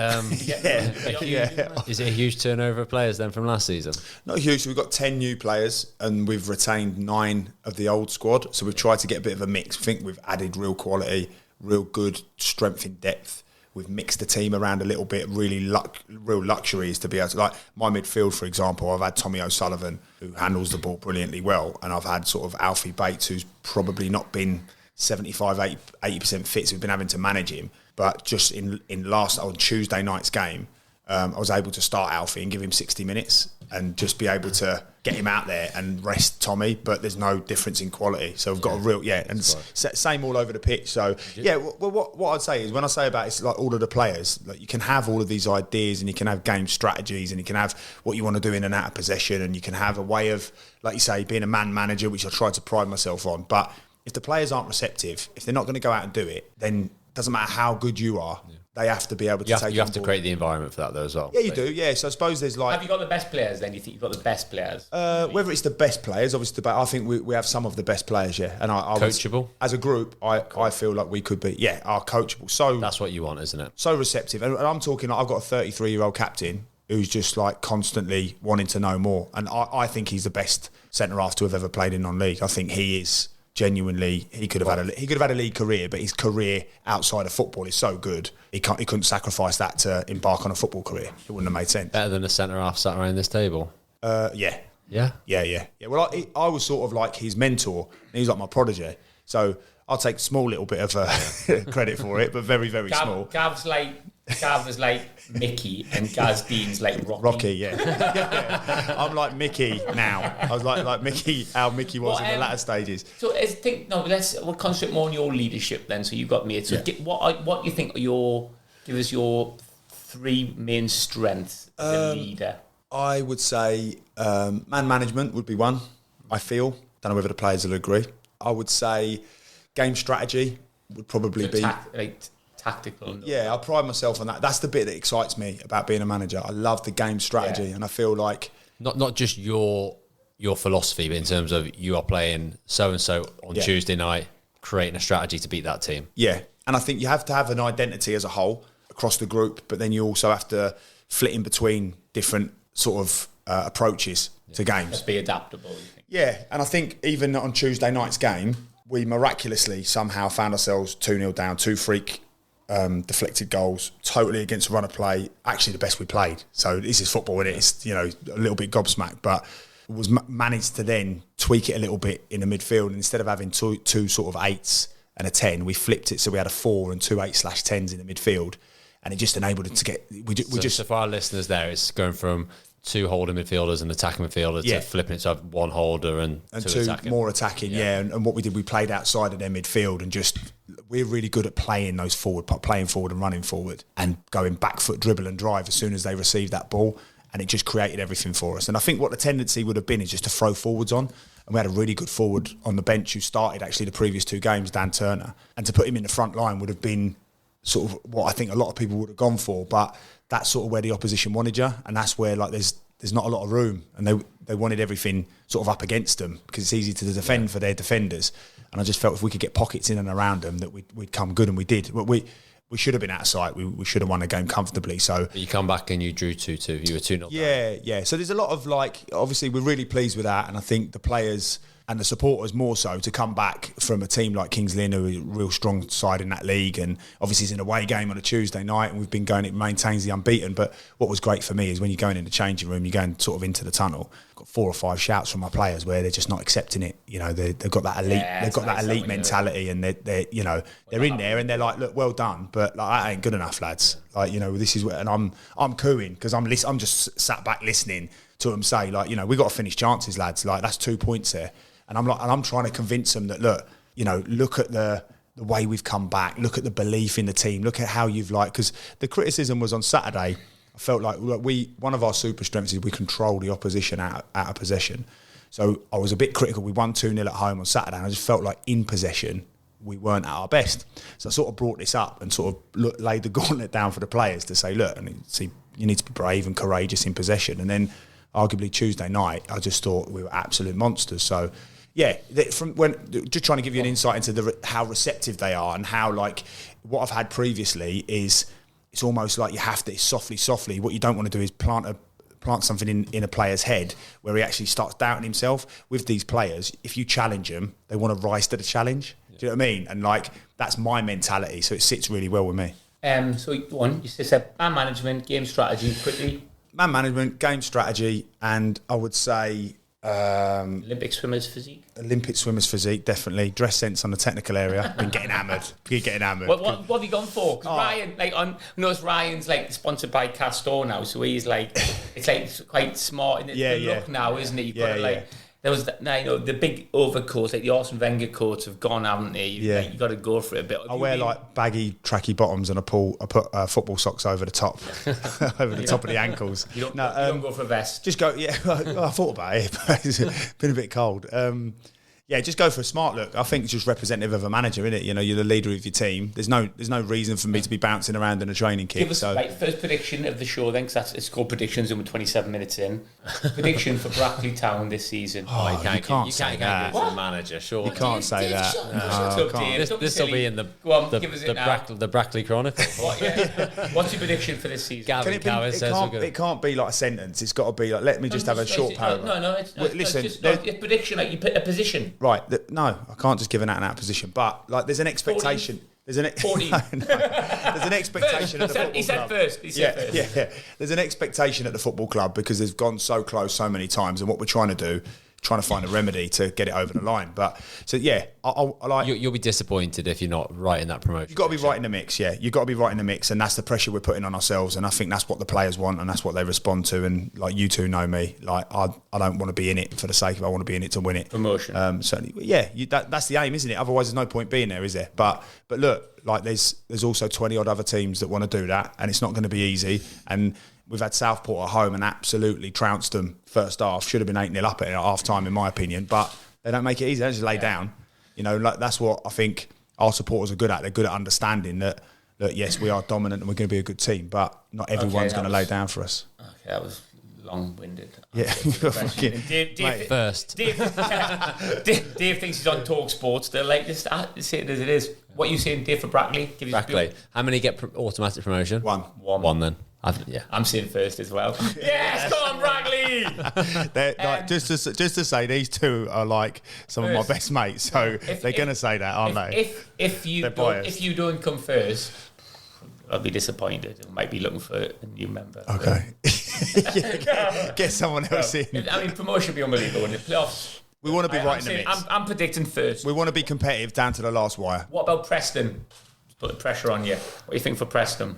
Is it a huge turnover of players then from last season? Not huge. So we've got 10 new players, and we've retained 9 of the old squad. So we've tried to get a bit of a mix. I think we've added real quality, real good strength in depth. We've mixed the team around a little bit. Real luxury is to be able to, like my midfield, for example. I've had Tommy O'Sullivan, who handles the ball brilliantly well, and I've had sort of Alfie Bates, who's probably not been 75-80% fit, so we've been having to manage him. But just on Tuesday night's game, I was able to start Alfie and give him 60 minutes and just be able to get him out there and rest Tommy, but there's no difference in quality. So we've got same all over the pitch. So what I'd say is, when I say about it's like all of the players, like you can have all of these ideas and you can have game strategies and you can have what you want to do in and out of possession, and you can have a way of, like you say, being a man manager, which I try to pride myself on. But if the players aren't receptive, if they're not going to go out and do it, then it doesn't matter how good you are. They have to be able to take it. You have to create the environment for that, though, as well. Yeah, you do. Yeah, so I suppose there's like. Have you got the best players? Then you think you've got the best players? Whether it's the best players, obviously, but I think we have some of the best players. Yeah, and I coachable as a group. I feel like we could be. Yeah, are coachable. So that's what you want, isn't it? So receptive, and I'm talking. I've got a 33-year-old captain who's just like constantly wanting to know more, and I think he's the best centre half to have ever played in non-league. I think he is. Genuinely, he could have had a league career, but his career outside of football is so good. He couldn't sacrifice that to embark on a football career. It wouldn't have made sense. Better than a centre half sat around this table. Yeah. Yeah. Well, I was sort of like his mentor. And he's like my protege. So I'll take a small little bit of credit for it, but very, very small. Gav was like Mickey and Gaz Dean's like Rocky. Rocky, yeah. I'm like Mickey now. I was like Mickey, how Mickey was in the latter stages. So we'll concentrate more on your leadership then. So you've got me. So what do you think are give us your 3 main strengths as a leader? I would say man management would be one, I feel. Don't know whether the players will agree. I would say game strategy would probably be... tactical. Yeah, I pride myself on that. That's the bit that excites me about being a manager. I love the game strategy, and I feel like... Not just your philosophy, but in terms of you are playing so-and-so on Tuesday night, creating a strategy to beat that team. Yeah, and I think you have to have an identity as a whole across the group, but then you also have to flit in between different sort of approaches to games. Just be adaptable, you think? Yeah, and I think even on Tuesday night's game, we miraculously somehow found ourselves 2-0 down, 2 freak deflected goals, totally against a run of play. Actually, the best we played. So this is football, isn't it? It's a little bit gobsmacked, but was managed to then tweak it a little bit in the midfield. And instead of having two sort of 8s and a 10, we flipped it so we had a 4 and 2 8/10s in the midfield, and it just enabled it to get. So for our listeners, there it's going from 2 holding midfielders and attacking midfielders to flipping it to have 1 holder and 2 attacking. More attacking, And what we did, we played outside of their midfield and just we're really good at playing forward and running forward and going back foot dribble and drive as soon as they receive that ball, and it just created everything for us. And I think what the tendency would have been is just to throw forwards on, and we had a really good forward on the bench who started actually the previous 2 games, Dan Turner, and to put him in the front line would have been sort of what I think a lot of people would have gone for, but that's sort of where the opposition wanted you, and that's where like there's not a lot of room, and they wanted everything sort of up against them because it's easy to defend for their defenders. And I just felt if we could get pockets in and around them, that we'd come good, and we did. But we should have been out of sight. We should have won the game comfortably. So but you come back and you drew 2-2. You were 2-0 down. Yeah. So there's a lot of like, obviously we're really pleased with that, and I think the players and the supporters more so to come back from a team like Kings Lynn, who are a real strong side in that league, and obviously it's an away game on a Tuesday night, and we've been going, it maintains the unbeaten. But what was great for me is when you're going in the changing room, you're going sort of into the tunnel, got 4 or 5 shouts from my players where they're just not accepting it. You know, they've got that elite, they've got that elite mentality, and they're you know, they're in there and they're like, look, well done, but like that ain't good enough, lads. Like, you know, this is what, and I'm cooing because I'm just sat back listening to them say, like, you know, we got to finish chances, lads. Like, that's 2 points there. And I'm trying to convince them that, look, you know, look at the way we've come back, look at the belief in the team, look at how you've because the criticism was on Saturday. I felt like one of our super strengths is we control the opposition out of possession. So I was a bit critical. We won 2-0 at home on Saturday, and I just felt like in possession we weren't at our best. So I sort of brought this up and sort of laid the gauntlet down for the players to say, look, you need to be brave and courageous in possession. And then arguably Tuesday night, I just thought we were absolute monsters. So yeah, just trying to give you an insight into how receptive they are, and how, like, what I've had previously is it's almost like you have to, it's softly. What you don't want to do is plant something in a player's head where he actually starts doubting himself. With these players, if you challenge them, they want to rise to the challenge. Do you know what I mean? And like, that's my mentality, so it sits really well with me. So you said man management, game strategy, quickly. Man management, game strategy, and I would say Olympic swimmers physique, definitely. Dress sense on the technical area. Been getting hammered. What have you gone for? Because Ryan, I noticed Ryan's like sponsored by Castor now, so he's like, it's like quite smart in the look now, isn't it? You've got to like. There was the big overcoats, like the Arsene Wenger coats have gone, haven't they? You got to go for it a bit. I wear like baggy, tracky bottoms, and I put football socks over the top, over the top of the ankles. You don't go for a vest. Just go. Yeah, I thought about it, but it's been a bit cold. Yeah, just go for a smart look. I think it's just representative of a manager, isn't it? You know, you're the leader of your team. There's no reason for me to be bouncing around in a training kit. Give us first prediction of the show then, because it's called predictions and we're 27 minutes in. Prediction for Brackley Town this season. You can't give it to the manager, sure. You can't say that. This will be in the Brackley Chronicle. What's your prediction for this season? Gavin Cowan says we're good. It can't be like a sentence. It's got to be like, let me just have a short paragraph. Listen, it's a prediction, like you put a position. Right, no, I can't just give an out-and-out position. But like, there's an expectation. 40. There's an expectation at the football club. He said first. Yeah. There's an expectation at the football club because they've gone so close so many times, and what we're trying to do, trying to find a remedy to get it over the line. But so yeah, I like. You'll be disappointed if you're not right in that promotion. You've got to be right in the mix. Yeah, you've got to be right in the mix, and that's the pressure we're putting on ourselves. And I think that's what the players want, and that's what they respond to. And like, you two know me, like I don't want to be in it for the sake of. I want to be in it to win it. Promotion. Certainly, yeah. That's the aim, isn't it? Otherwise, there's no point being there, is there? But look, like there's also 20 odd other teams that want to do that, and it's not going to be easy. And we've had Southport at home and absolutely trounced them first half. Should have been 8-0 up at half time, in my opinion. But they don't make it easy. They just lay down. You know, like, that's what I think our supporters are good at. They're good at understanding that yes, we are dominant and we're going to be a good team, but not everyone's going to lay down for us. Okay, that was long-winded. Yeah. Dave, first. Dave thinks he's on Talk Sports. They're like, just say it as it is. What are you saying, Dave, for Brackley? Brackley. How many get automatic promotion? One then. I'm saying first as well. Yes, come on, Brackley! Like, just to say, these two are like some of my best mates, so they're going to say that, aren't they? If you don't come first, I'll be disappointed. I might be looking for a new member. Okay. Get someone else in. I mean, promotion would be unbelievable in the playoffs. We want to be right in the mix. I'm predicting first. We want to be competitive down to the last wire. What about Preston? Let's put the pressure on you. What do you think for Preston?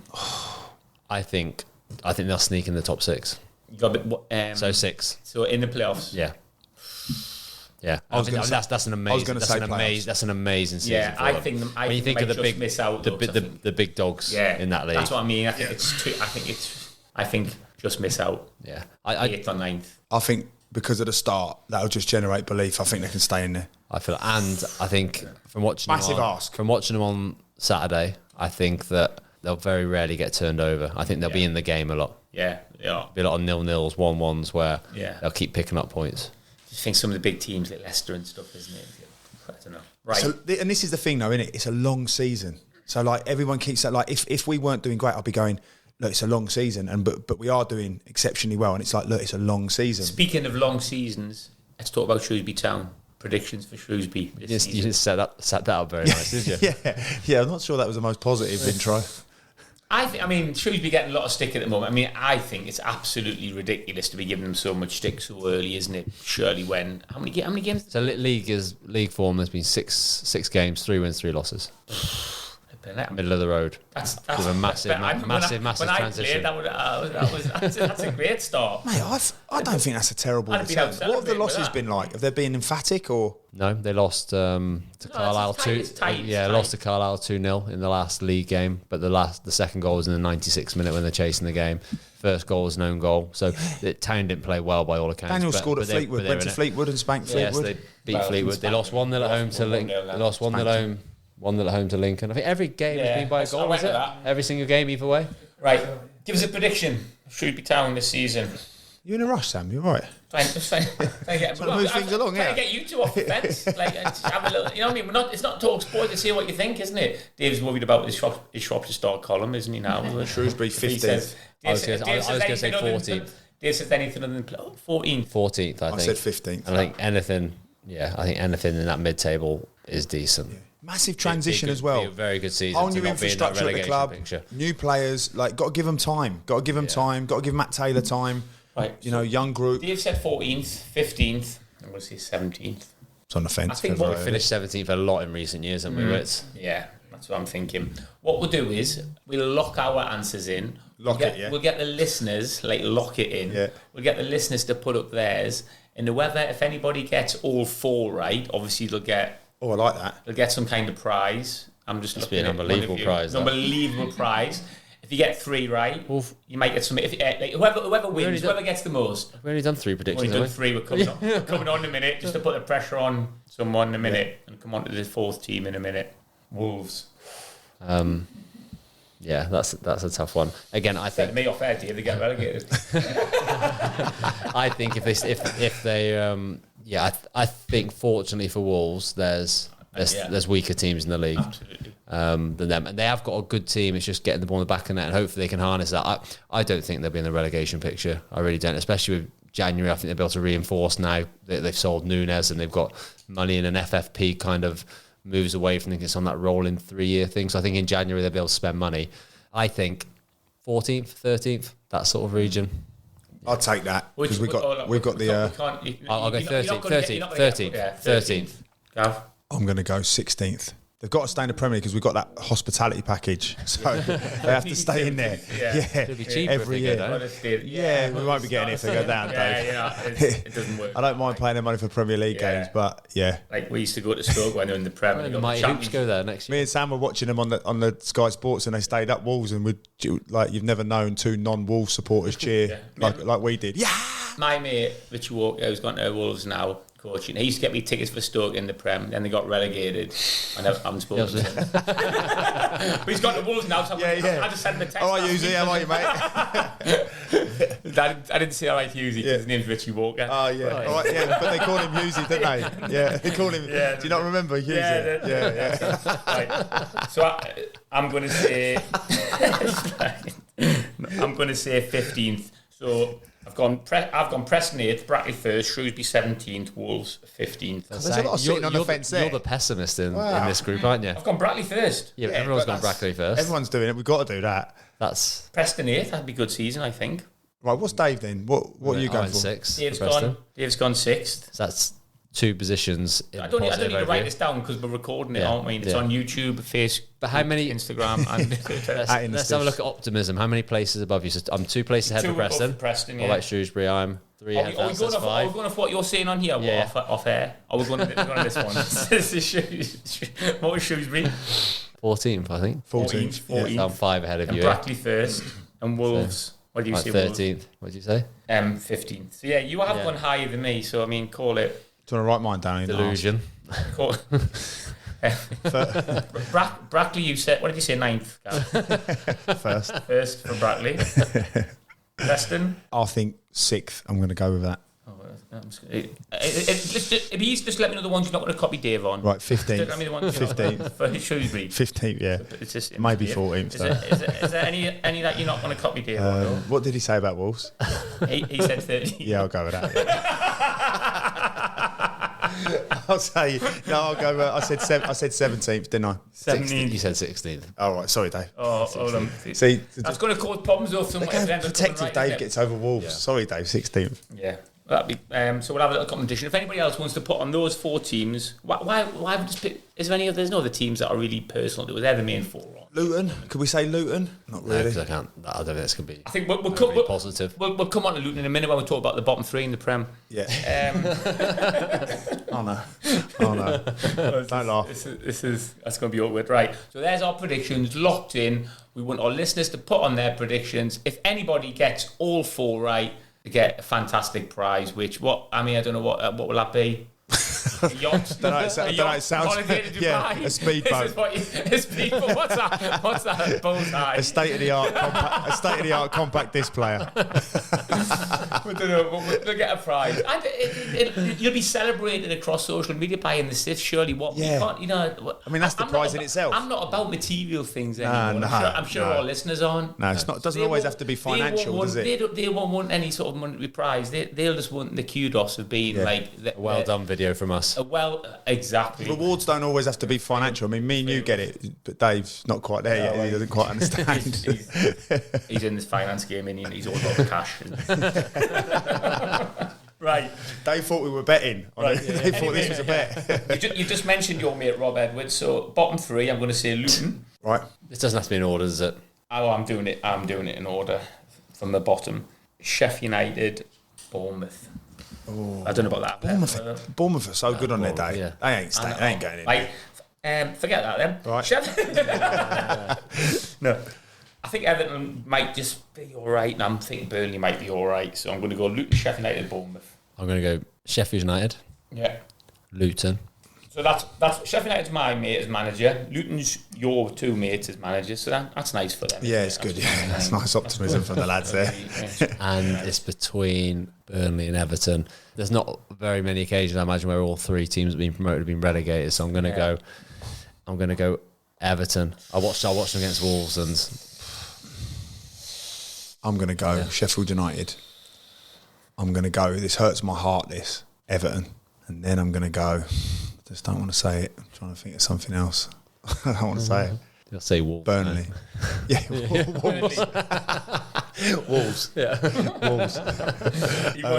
I think they'll sneak in the top 6. You got so 6. So in the playoffs. Yeah. That's an amazing season. Yeah, I think when you think of the big dogs in that league. That's what I mean. I think just miss out. Yeah, 8th or 9th. I think because of the start, that'll just generate belief. I think they can stay in there. I think from watching massive ask from watching them on Saturday, I think that they'll very rarely get turned over. I think they'll be in the game a lot. Yeah. Be a lot of 0-0s, 1-1s where they'll keep picking up points. I think some of the big teams like Leicester and stuff, isn't it? I don't know. Right. So, and this is the thing, though, isn't it? It's a long season. So, like, everyone keeps saying, like, if we weren't doing great, I'd be going, look, it's a long season, but we are doing exceptionally well, and it's like, look, it's a long season. Speaking of long seasons, let's talk about Shrewsbury Town. Predictions for Shrewsbury this season. You just set that up very nice, did you? Yeah, I'm not sure that was the most positive intro. I mean, Shrewsbury getting a lot of stick at the moment. I mean, I think it's absolutely ridiculous to be giving them so much stick so early, isn't it? Surely when... How many games? So league form, there's been six games, 3 wins, 3 losses. Middle of the road. That's a massive transition. That's a great start. Mate, I don't think that's a terrible return. What have the losses been like? Have they been emphatic or? No, they lost to Carlisle 2. Lost to Carlisle 2-0 in the last league game. But the second goal was in the 96th minute when they're chasing the game. First goal was an own goal. So the Town didn't play well by all accounts. Daniel scored at Fleetwood, went to Fleetwood and spanked Fleetwood. Yes, they beat Fleetwood. They lost 1-0 at home to Lincoln. They lost 1-0 at home. 1-0 at home to Lincoln. I think every game has been by a goal, is it? Every single game either way. Right. Give us a prediction. Shrewsbury Town this season. You in a rush, Sam? You all right? Trying to move things along, trying to get you two off the fence. Like, just have a little, you know what I mean? It's not talk sport to see what you think, isn't it? Dave's worried about his Shropshire Star column, isn't he now? Shrewsbury 15th. I was going to say 14th. Dave says anything other than 14th. 14th, I think. I said 15th. And I think anything in that mid-table is decent. Yeah. Massive transition as well. Be a very good season. Whole new infrastructure at the club. Picture. New players. Like, got to give them time. Got to give them time. Got to give Matt Taylor time. Right. You know, young group. Dave said 14th, 15th. I'm going to say 17th. It's on the fence. I think we've finished 17th a lot in recent years, haven't we, Ritz? Yeah, that's what I'm thinking. What we'll do is we'll lock our answers in. We'll get the listeners, lock it in. Yeah. We'll get the listeners to put up theirs. And whoever, if anybody gets all 4 right, obviously they'll get... Oh, I like that. They'll get some kind of prize. I'm just looking at an unbelievable prize. Unbelievable prize. If you get 3 right, you might get some. Whoever wins, whoever gets the most. We've only done 3 predictions. We've done 3. We're coming on in a minute, just to put the pressure on someone in a minute, and come on to the 4th team in a minute. Wolves. Yeah, that's a tough one. Again, I think me off air, they get relegated. I think if they I think fortunately for Wolves, there's weaker teams in the league than them, and they have got a good team. It's just getting the ball in the back of the net, and hopefully they can harness that. I don't think they'll be in the relegation picture. I really don't, especially with January. I think they'll be able to reinforce now. They've sold Nunes and they've got money in an FFP kind of moves away from thinking it's on that rolling 3-year thing. So I think in January they'll be able to spend money. I think 14th, 13th, that sort of region. I'll take that because we've got the. I'll go 13th. Gav? I'm going to go 16th. They've got to stay in the Premier League because we've got that hospitality package, so they have to stay in there. It'll be cheaper every year. We won't be getting it if they go down, Dave. It doesn't work. I don't mind paying their money for Premier League games, but like we used to go to Stoke when they were in the Premier. The Mighty Hoops go there next year. Me and Sam were watching them on the Sky Sports, and they stayed up Wolves, and you've never known 2 non-Wolves supporters cheer like we did. Yeah. My mate Richie Walker, who's gone to Wolves now, coaching. He used to get me tickets for Stoke in the Prem, then they got relegated. I haven't spoken to him. But he's got the Wolves now, so I just sent him a text. How are you, Husey? How are you, mate? I didn't say I like Husey because his name's Richie Walker. Oh, yeah. All right, yeah. But they call him Husey, don't they? Yeah, they call him. Do you not remember Husey? Yeah. Right. So I'm going to say... I'm going to say 15th. So... I've gone Preston 8th, Brackley 1st, Shrewsbury 17th, Wolves 15th. There's a lot of sitting on the fence there. You're the pessimist in this group, aren't you? I've gone Brackley 1st. Yeah, everyone's gone Brackley 1st. Everyone's doing it. We've got to do that. That's Preston 8th. That'd be a good season, I think. Right, what's Dave then? What are you going for? 6th. Dave's gone 6th. So that's 2 positions. I don't need to write this down because we're recording it, aren't we? It's on YouTube, Facebook, but how many Instagram, and let's have a look at optimism. How many places above you? So I'm 2 places ahead of Preston. What about Shrewsbury? I'm 3 ahead. Are we going off what you're saying on here? Off air? Are we going to this one? What was Shrewsbury? 14th, I think. 14th. So I'm 5 ahead of you. Brackley 1st and Wolves. What do you say? 13th. What did you say? 15th. So yeah, you have gone higher than me. So I mean, call it. Do you want to write mine down? Delusion. Brackley, you said, what did you say, 9th? First for Brackley. Preston? I think 6th. I'm going to go with that. Just let me know the ones you're not going to copy Dave on. Right, 15th. Let me the ones 15th. For Shrewsbury. 15th, yeah. It's just, maybe 14th. Is there any that you're not going to copy Dave on? No? What did he say about Wolves? He said 30. Yeah, I'll go with that. I'll say no. I'll go. I said 17th, didn't I? 16th. You said 16th. Oh, right. Sorry, Dave. Oh, hold on. See, that's going to cause problems though. Look how protective Dave gets over Wolves. Yeah. Sorry, Dave. 16th. Yeah. That'd be, so we'll have a little competition. If anybody else wants to put on those 4 teams, why would just pick? Is there any? There's no other teams that are really personal to it. They're the main 4 on. Luton? Could we say Luton? Not really. No, I can't. I don't think this could be. I think we'll positive. We'll come on to Luton in a minute when we talk about the bottom 3 in the Prem. Yeah. Oh no! Don't laugh. That's going to be awkward, right? So there's our predictions locked in. We want our listeners to put on their predictions. If anybody gets all 4 right, they get a fantastic prize. I don't know what will that be. A yacht. It sounds. Yeah, a speedboat. A speedboat. What's that? Bullseye. A state of the art compact disc player. We don't know. We'll get a prize, and you'll be celebrated across social media by in the SIF. Surely, we can't. I mean, that's the prize in itself. I'm not about material things anymore. I'm sure our listeners aren't. No, it's not. It doesn't always have to be financial, does it? They won't want any sort of monetary prize. They'll just want the kudos of being like well done video from us. Exactly. Rewards don't always have to be financial. I mean, me and you get it, but Dave's not quite there yet. He doesn't quite understand. He's in this finance game and he's all about the cash. Right. They thought we were betting. Right. They thought this was a bet. You just mentioned your mate Rob Edwards. So bottom 3, I'm going to say Luton. Right. This doesn't have to be in order, does it? Oh, I'm doing it in order from the bottom. Sheffield United, Bournemouth. Oh. I don't know about that. Bournemouth are so good on their day. Yeah. They ain't going in. Right. Forget that then. Right. No. I think Everton might just be all right, and I'm thinking Burnley might be all right. So I'm going to go Luton, Sheffield United, Bournemouth. I'm going to go Sheffield United. Yeah. Luton. So that's Sheffield United's my mate as manager. Luton's your 2 mates as managers. So that's nice for them. Yeah, it's good. Yeah, that's nice optimism from the lads there. And it's between Burnley and Everton. There's not very many occasions, I imagine, where all 3 teams have been promoted, have been relegated. So I'm going to go Everton. I watched them against Wolves, and I'm going to go Sheffield United. I'm going to go. This hurts my heart. This Everton, and then I'm going to go. I just don't want to say it. I'm trying to think of something else. I don't want to say it. You'll say Wolves. Burnley. Yeah, Wolves. Wolves. Yeah. Wolves.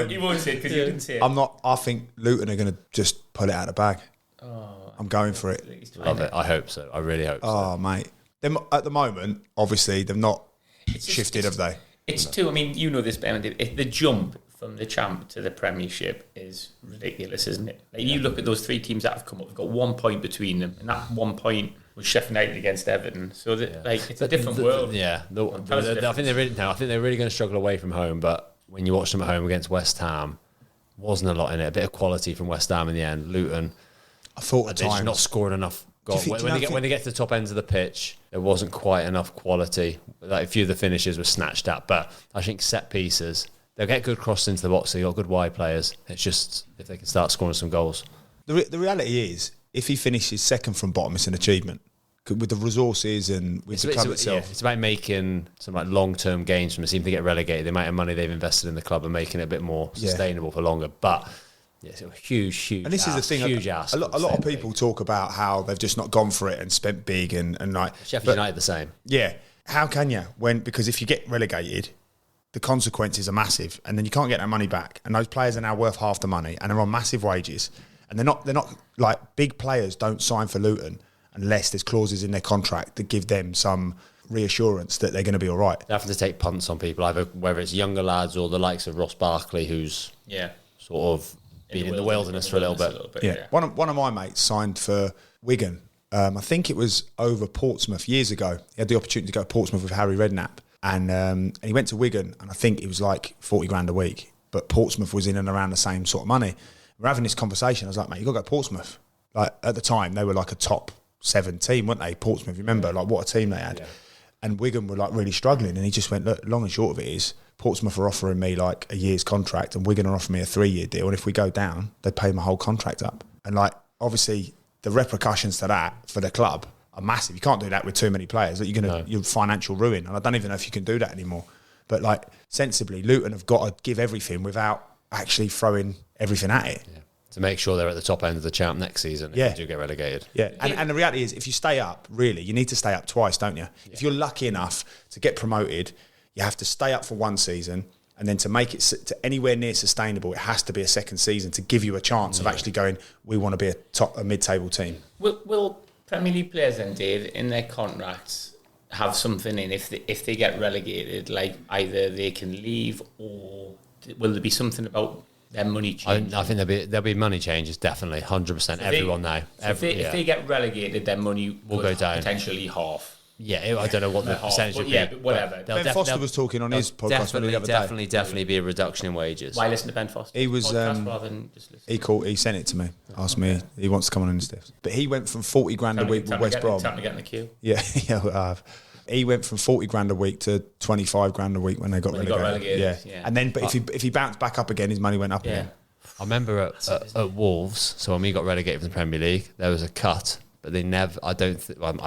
You won't say it because you didn't say it. I'm not. I think Luton are going to just pull it out of the bag. I'm going for it. Love it. I hope so. I really hope so. Oh, mate. At the moment, obviously, they've not shifted, have they? It's 2. I mean, you know this, Ben. The jump from the champ to the Premiership is ridiculous, isn't it? Like, you look at those 3 teams that have come up, they've got 1 point between them, and that 1 point was Sheffield United against Everton. So it's a different world. Yeah, I think they're really going to struggle away from home. But when you watch them at home against West Ham, wasn't a lot in it. A bit of quality from West Ham in the end. Luton, I thought they're just not scoring enough goals. When they get to the top ends of the pitch, there wasn't quite enough quality. Like, a few of the finishes were snatched at. But I think set pieces, they'll get good crosses into the box. They've got good wide players. It's just if they can start scoring some goals. The reality is, if he finishes second from bottom, it's an achievement. With the resources and with the club itself. Yeah, it's about making some long-term gains from the team to get relegated. The amount of money they've invested in the club and making it a bit more sustainable for longer. But it's a huge. And this is the thing. A lot of people talk about how they've just not gone for it and spent big and like. Sheffield United the same. Yeah. How can you? Because if you get relegated, the consequences are massive, and then you can't get that money back. And those players are now worth half the money, and they're on massive wages. And they're not like big players don't sign for Luton unless there's clauses in their contract that give them some reassurance that they're going to be all right. They have to take punts on people, either whether it's younger lads or the likes of Ross Barkley, who's sort of been in the wilderness for a little bit. Yeah. One of my mates signed for Wigan. I think it was over Portsmouth years ago. He had the opportunity to go to Portsmouth with Harry Redknapp, and he went to Wigan, and I think it was like 40 grand a week. But Portsmouth was in and around the same sort of money. We're having this conversation. I was like, mate, you got to go to Portsmouth. Like at the time, they were like a top 7 team, weren't they? Portsmouth, remember? Like what a team they had. Yeah. And Wigan were like really struggling. And he just went, look, long and short of it is, Portsmouth are offering me like a year's contract and Wigan are offering me a 3-year deal. And if we go down, they pay my whole contract up. And like, obviously, the repercussions to that for the club are massive. You can't do that with too many players. Like you're financial ruin. And I don't even know if you can do that anymore. But like, sensibly, Luton have got to give everything without actually throwing everything at it. Yeah. To make sure they're at the top end of the champ next season if you do get relegated. Yeah, and the reality is, if you stay up, really, you need to stay up twice, don't you? Yeah. If you're lucky enough to get promoted, you have to stay up for one season, and then to make it to anywhere near sustainable, it has to be a second season to give you a chance of actually going, we want to be a mid-table team. Will Premier League players then, Dave, in their contracts have something in if they get relegated, like either they can leave or will there be something about their money change? I think there'll be money changes, definitely, 100%. So everyone now. If they get relegated, their money will go down. Potentially half. Yeah, I don't know what the percentage would be. Yeah, but whatever. Ben Foster was talking on his podcast the other day. Definitely be a reduction in wages. Why listen to Ben Foster? He was he sent it to me. Asked me. He wants to come on in the Stiffs. But he went from 40 grand a week with West Brom. Time to get in the queue. Yeah, he went from 40 grand a week to 25 grand a week when they got relegated. Yeah. And then, but if he bounced back up again, his money went up again. I remember at Wolves, so when we got relegated from the Premier League, there was a cut, but they never, I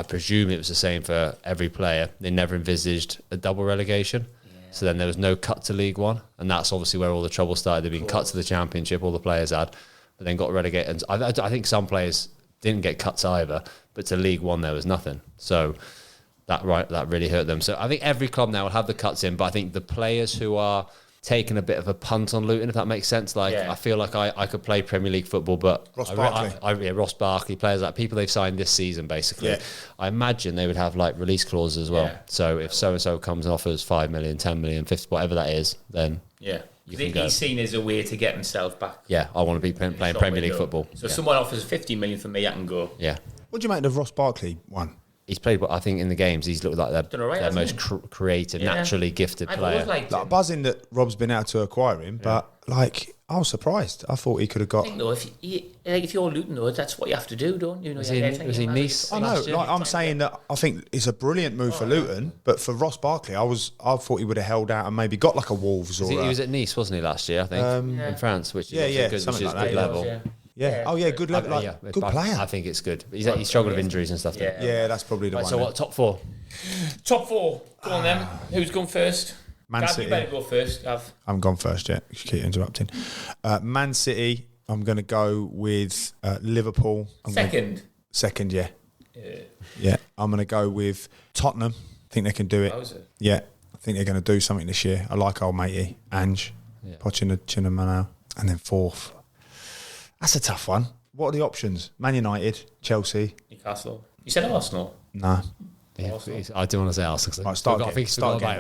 presume it was the same for every player. They never envisaged a double relegation. Yeah. So then there was no cut to League One, and that's obviously where all the trouble started. They'd been cut to the Championship, all the players had, but then got relegated. And I think some players didn't get cuts either, but to League One there was nothing. So that really hurt them. So I think every club now will have the cuts in, but I think the players who are taking a bit of a punt on Luton, if that makes sense. I feel like I could play Premier League football, but Ross Barkley, players like people they've signed this season, basically. Yeah. I imagine they would have like release clauses as well. Yeah. So if so-and-so comes and offers 5 million, 10 million, 50, whatever that is, then he's seen as a way to get himself back. Yeah, I want to be playing Premier League football. So if someone offers 50 million for me, I can go. Yeah. What do you make of Ross Barkley one? He's played, I think, in the games, he's looked like their most creative, naturally gifted player. Like buzzing that Rob's been able to acquire him, but like I was surprised. I thought he could have got. I think though, if you're Luton, though, that's what you have to do, don't you? Was he Nice? I know. Like I'm saying that I think it's a brilliant move for Luton, but for Ross Barkley, I thought he would have held out and maybe got like a Wolves or. He was at Nice, wasn't he, last year? I think in France, which is good level. Yeah. Oh, yeah. Good level. Good player. I think it's good. He's struggled with injuries and stuff. Yeah, that's probably the one. So what? Top four. Top four. Go on then. Who's gone first? Man City. You better go first, Gav. I haven't gone first yet. You keep interrupting. Man City. I'm going to go with Liverpool. Second, yeah. Yeah. I'm going to go with Tottenham. I think they can do it. How is it? Yeah. I think they're going to do something this year. I like old matey Ange. Pochettino. And then fourth. That's a tough one. What are the options? Man United, Chelsea, Newcastle. You said Arsenal? Nah. Yeah, I do want to say Arsenal. Right, start again.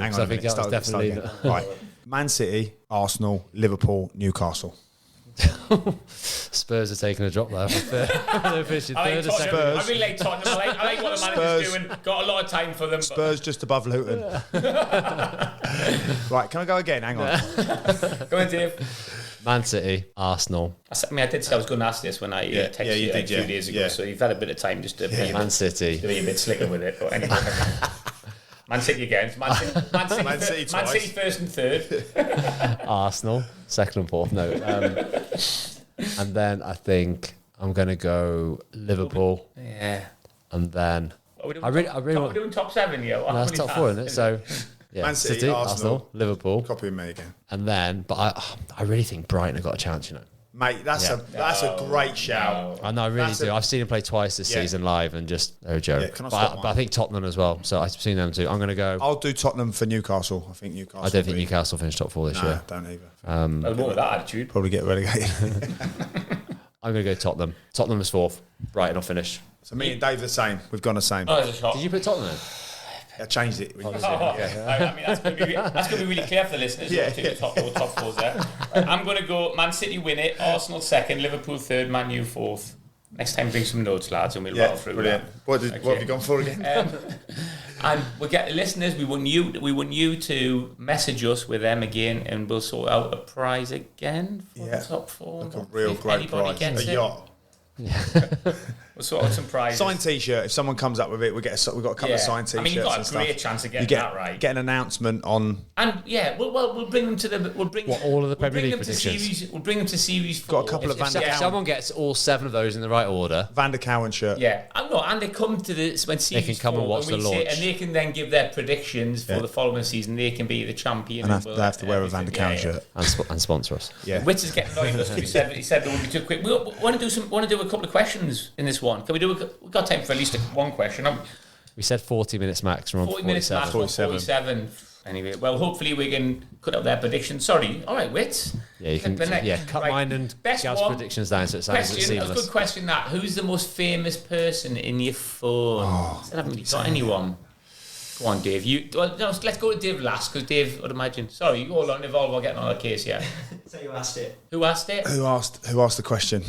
Hang on a minute. Start again. Right. Man City, Arsenal, Liverpool, Newcastle. Spurs are taking a drop there. They're finishing third or second. I really like Tottenham. I like what the manager's doing. Got a lot of time for them. Spurs just above Luton. Right, can I go again? Hang on. Go on, Dave. Man City, Arsenal. I did say I was going to ask this when I texted you a few days ago, so you've had a bit of time just to be Man City. To be a bit slicker with it. But anyway, Man City again. Man City first and third. Arsenal, second and fourth. No. And then I think I'm going to go Liverpool. Yeah. And then we're doing top seven, yo. No, that's top four, isn't it? So. Yeah, Man City, Arsenal, Liverpool. Copying me again. And then, but I really think Brighton have got a chance, you know. Mate, that's a great shout. I know, I really do. I've seen them play twice this season live and just, they're a joke. Yeah, but I think Tottenham as well. So I've seen them too. I'm going to go. I'll do Tottenham for Newcastle. I think Newcastle. I don't think Newcastle finished top four this year. Don't either. More with that attitude. Probably get relegated. I'm going to go Tottenham. Tottenham is fourth. Brighton will finish. So me and Dave the same. We've gone the same. Oh, there's a shot. Did you put Tottenham in? I changed it. Okay. I mean, that's going to be really clear for the listeners. The top fours there. I'm going to go Man City win it, Arsenal second, Liverpool third, Man U fourth. Next time, bring some notes, lads, and we'll rattle through. Brilliant. What have you gone for again? And we get listeners. We want you to message us with them again, and we'll sort out a prize again for the top four. Like a real great prize. A yacht. We'll sort out some prizes. Signed T-shirt. If someone comes up with it, we've got a couple of signed T-shirts. I mean, you've got and a great stuff. chance of getting that right. Get an announcement on. And yeah, we'll bring them to the. We'll bring all of the Premier League predictions. We'll bring them to series 4. Got a couple of If someone gets all 7 of those in the right order, Van der Cowan shirt. Yeah, and they come to this when series can come 4, and watch the launch. and they can then give their predictions for the following season. They can be the champion. And they have to wear a Van der Cowan shirt and sponsor us. Yeah. Witz is getting annoyed because he said it would be too quick. We want to do a couple of questions in this one. Can we do? We've got time for at least one question. We said 40 minutes max. We're on 40 minutes max. 47. Anyway, well, hopefully we can cut out their predictions. Sorry. All right, Witz. Yeah, you can. Cut mine and Gav's predictions down so it sounds seamless. A good question. That who's the most famous person in your phone? I haven't really got anyone. Go on, Dave. Let's go to Dave last because Dave, I'd imagine. Sorry, you all on involved while getting on the case. Yeah. So you asked it. Who asked it? Who asked the question?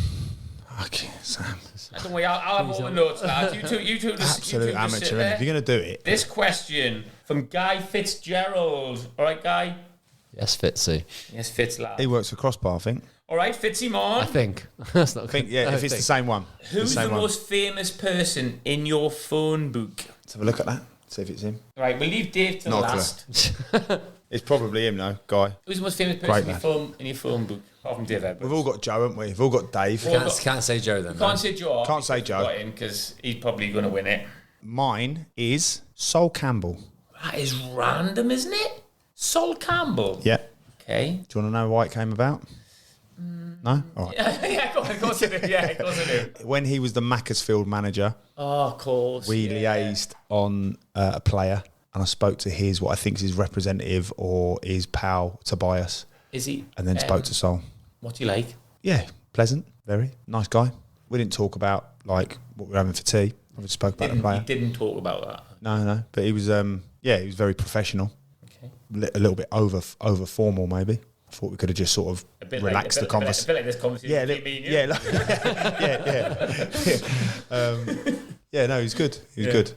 Okay, Sam. Don't worry, I'll have all the notes, lads. You two just Absolute amateur. If you're going to do it. This question from Guy Fitzgerald. All right, Guy? Yes, Fitzy. Yes, Fitz, lad. He works for Crossbar, I think. All right, Fitzy, mon. I think. That's not good. If it's the same one. Who's the most famous person in your phone book? Let's have a look at that. See if it's him. Right, we'll leave Dave to last. It's probably him, though, Guy. Who's the most famous person in your phone book? Apart from Dave Edwards. We've all got Joe, haven't we? We've all got Dave. Can't say Joe then. Can't say Joe. Can't say Joe. Got him because he's probably going to win it. Mine is Sol Campbell. That is random, isn't it? Sol Campbell. Yeah. Okay. Do you want to know why it came about? No? All right. Yeah, of course I do. Yeah, of course I do. When he was the Macclesfield manager, of course. we liaised on a player, and I spoke to what I think is his representative or his pal, Tobias. Is he? And then spoke to Sol. What's he like? Yeah, pleasant, very nice guy. We didn't talk about what we were having for tea. I just spoke about the player. He didn't talk about that. No, but he was he was very professional. Okay. A little bit over formal maybe. I thought we could have just sort of relaxed the conversation. A bit like this conversation between me and you. Yeah, no, he's good. He's good.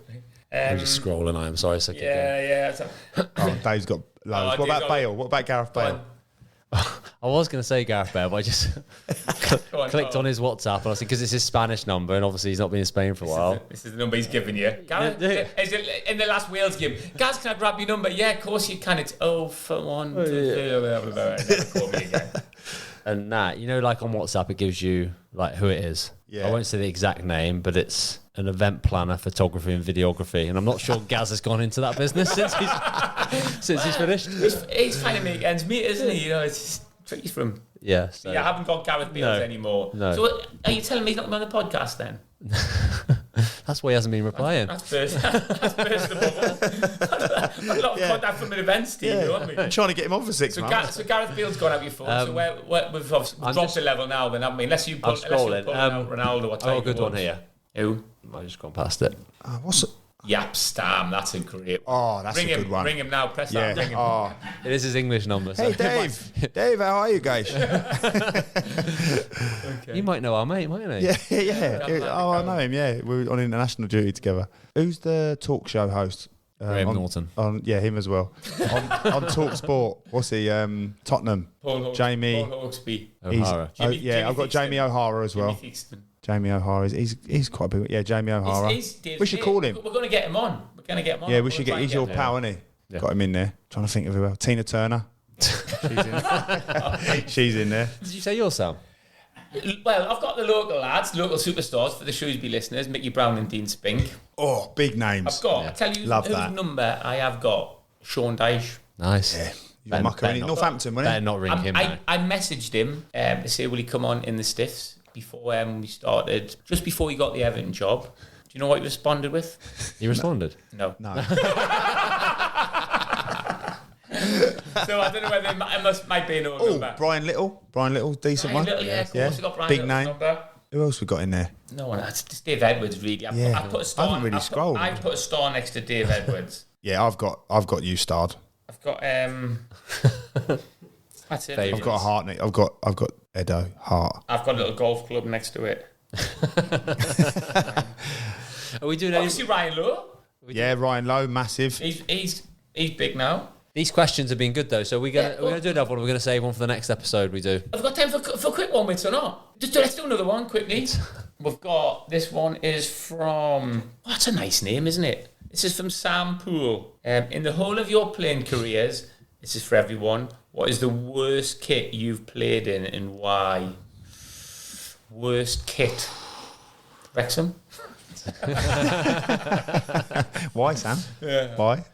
I'm just scrolling. I'm sorry. So Dave's got loads. What about Bale? What about Gareth Bale? I was going to say Gareth Bale, but I just clicked on his WhatsApp and I was because it's his Spanish number and obviously he's not been in Spain for a while. This is the number he's given you. Gareth, in the last Wales game, Gaz, can I grab your number? Yeah, of course you can. It's 041. Never call me again. And like on WhatsApp, it gives you like who it is. Yeah. I won't say the exact name, but it's an event planner, photography and videography. And I'm not sure Gaz has gone into that business since he's finished. He's trying to make ends meet, isn't he? It's just tricky for him. Yeah. So. Yeah, I haven't got Gareth Bales anymore. No. So are you telling me he's not on the podcast then? That's why he hasn't been replying. That's first of all. A lot of contact from an events team, haven't we? I'm trying to get him on for 6 months. So Gareth Bale's gone out your phone. So we've obviously dropped the level now, then, haven't we? Unless you pull out Ronaldo or Ronaldo. Good one here. Who? I just gone past it. What's it? Yap Stam, that's a great one. Oh, that's a good one. Ring him now, press that. Ring him. It is his English number. Hey, Dave. Dave, how are you guys? You might know our mate, mightn't he? Yeah. I know him, yeah. We were on international duty together. Who's the talk show host? Graham Norton. Him as well. on Talk Sport. What's he? Tottenham. Jamie. Paul Hawksby. O'Hara. I've got Jamie O'Hara as well. Jamie O'Hara, he's quite big. Yeah, Jamie O'Hara. We should call him. We're going to get him on. Yeah, we should get. He's your pal, isn't he? Yeah. Got him in there. Trying to think of who else. Tina Turner. She's in there. Did you say yours, Sam? Well, I've got the local lads, local superstars for the Shrewsbury listeners, Mickey Brown and Dean Spink. Oh, big names. I've got. I'll tell you whose number I have got. Sean Dyche. Nice. Yeah. You're mucker, Northampton, wasn't Better not ring him. I messaged him to say, will he come on in the Stiffs? Before we started, just before he got the Everton job. Do you know what he responded with? He responded? No. No. So I don't know whether it might be an old number. Brian Little, decent one. Little, yeah, of course. We got Brian big Little's name. Number. Who else we got in there? No one. It's Dave Edwards, really. I put a star. I haven't really scrolled. I put a star next to Dave Edwards. Yeah, I've got you starred. I've got that's it. I've got a heart. I've got Edo Hart. I've got a little golf club next to it. Are we doing obviously Ryan Lowe? Yeah, Ryan Lowe, massive. He's big now. These questions have been good though, so we're gonna do another one. We're gonna save one for the next episode. We do. Have we got time for a quick one, Witz, or not? Let's do another one quickly. We've got, this one is from, that's a nice name, isn't it? This is from Sam Poole. In the whole of your playing careers, this is for everyone, what is the worst kit you've played in and why? Worst kit. Wrexham? Why, Sam? Yeah. Why?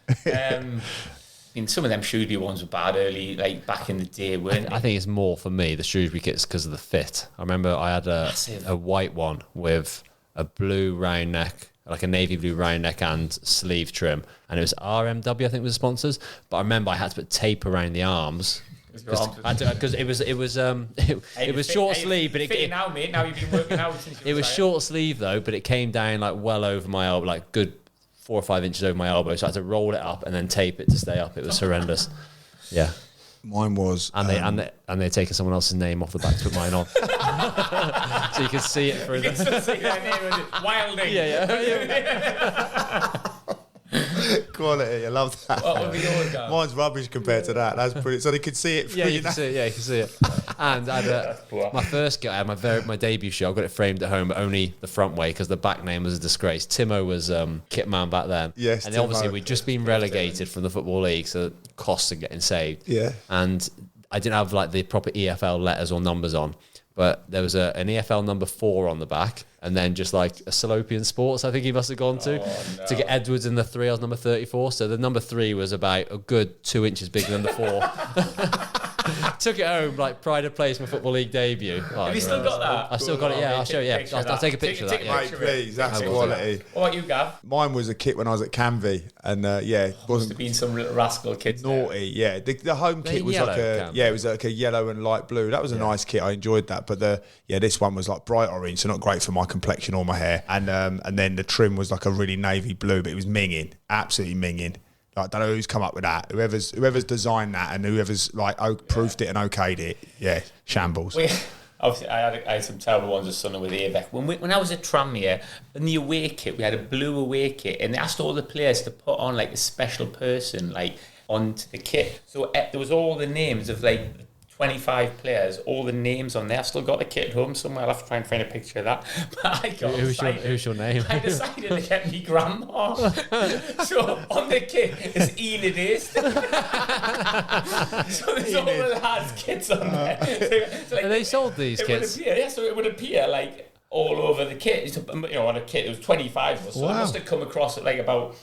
Some of them Shrewsbury ones were bad early, like back in the day, weren't they? I think it's more for me, the Shrewsbury kits, because of the fit. I remember I had a white one with a blue round neck, like a navy blue round neck and sleeve trim. And it was RMW, I think was the sponsors. But I remember I had to put tape around the arms. Because it was short sleeve, but it now, mate. Now you've been working out since it was short sleeve though, but it came down like well over my elbow, like good 4 or 5 inches over my elbow. So I had to roll it up and then tape it to stay up. It was horrendous. Yeah, mine was, and they're taking someone else's name off the back to put mine on, so you can see it through. You can still see their name, Wilding. Yeah. Quality, I love that. What would be yours, Gav? Mine's rubbish compared to that. That's brilliant. So they could see it. Yeah, you can see it. Yeah, you can see it. And I had my first kit. I had my debut show. I got it framed at home, but only the front way because the back name was a disgrace. Timo was kit man back then. Yes, and Timo. obviously we'd just been relegated from the Football League, so costs are getting saved. Yeah. And I didn't have like the proper EFL letters or numbers on, but there was an EFL number 4 on the back. And then just like a Salopian Sports, I think he must have gone to get Edwards in the 3. I was number 34. So the number 3 was about a good 2 inches bigger than the 4. Took it home, like pride of place, my Football League debut. Have you still got that? I've still got it, yeah. I'll show you, yeah. I'll take a picture of that, yeah. Mate, please, that's quality. What about you, Gav? Mine was a kit when I was at Canvey, and it Must wasn't have been some little rascal kids naughty. Yeah, the home kit was like it was like a yellow and light blue. That was a nice kit. I enjoyed that, but this one was like bright orange, so not great for my complexion or my hair. And then the trim was like a really navy blue, but it was minging, absolutely minging. Like, I don't know who's come up with that. Whoever's designed that and whoever's like proofed it and okayed it, yeah, shambles. Obviously, I had some terrible ones of Sunderland with Avec. When I was at Tranmere, in the away kit, we had a blue away kit, and they asked all the players to put on like a special person like onto the kit. So there was all the names of like 25 players, all the names on there. I've still got the kit at home somewhere. I'll have to try and find a picture of that. But I got who's your name? I decided to get me grandma. So on the kit is Enid Aiston. So there's all the lads' kits on there. So like, they sold these kits? So it would appear like all over the kit. On a kit, it was 25 of us. So I must have come across it like about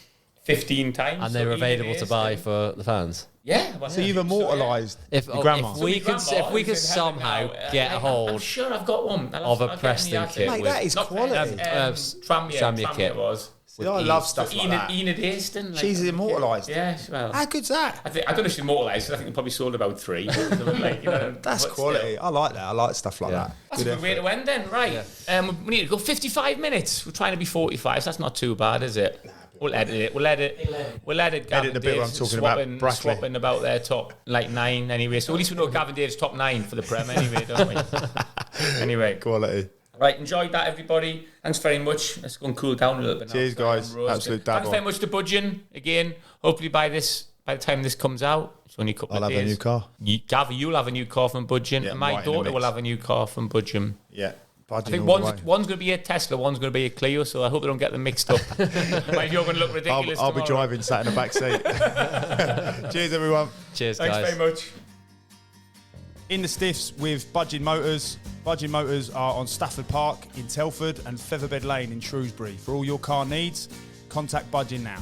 15 times. And they were available to buy for the fans? Yeah. Well, so you've immortalised your grandma. If we could somehow get a hold I'm sure I've got one. of a Preston kit. Mate, that is quality. Tranmere kit was. See, I love stuff like that. Enid Aiston. She's immortalised. Yeah, well. How good's that? I don't know if she's immortalised, because I think they probably sold about 3. That's quality. Still. I like that. I like stuff like that. That's a good way to end then, right. Yeah. We need to go 55 minutes. We're trying to be 45, so that's not too bad, is it? We'll edit it. We'll edit Gavin the bit where I'm talking about Brackley. Swapping about their top 9 anyway. So at least we know Gavin Dave's top 9 for the Prem anyway, don't we? Anyway. Quality. Right, enjoyed that, everybody. Thanks very much. Let's go and cool down a little bit now. Cheers, guys. Absolute dab. Thanks very much to Budgeon. Again, hopefully by the time this comes out, it's only a couple of days. I'll have a new car. Gav, you'll have a new car from Budgeon. Yeah, and my daughter will have a new car from Budgeon. Yeah. I think one's going to be a Tesla, one's going to be a Clio, so I hope they don't get them mixed up. You're going to look ridiculous I'll be driving, sat in the back seat. Cheers, everyone. Cheers, guys. Thanks very much. In the Stiffs with Budgeon Motors. Budgeon Motors are on Stafford Park in Telford and Featherbed Lane in Shrewsbury. For all your car needs, contact Budgeon now.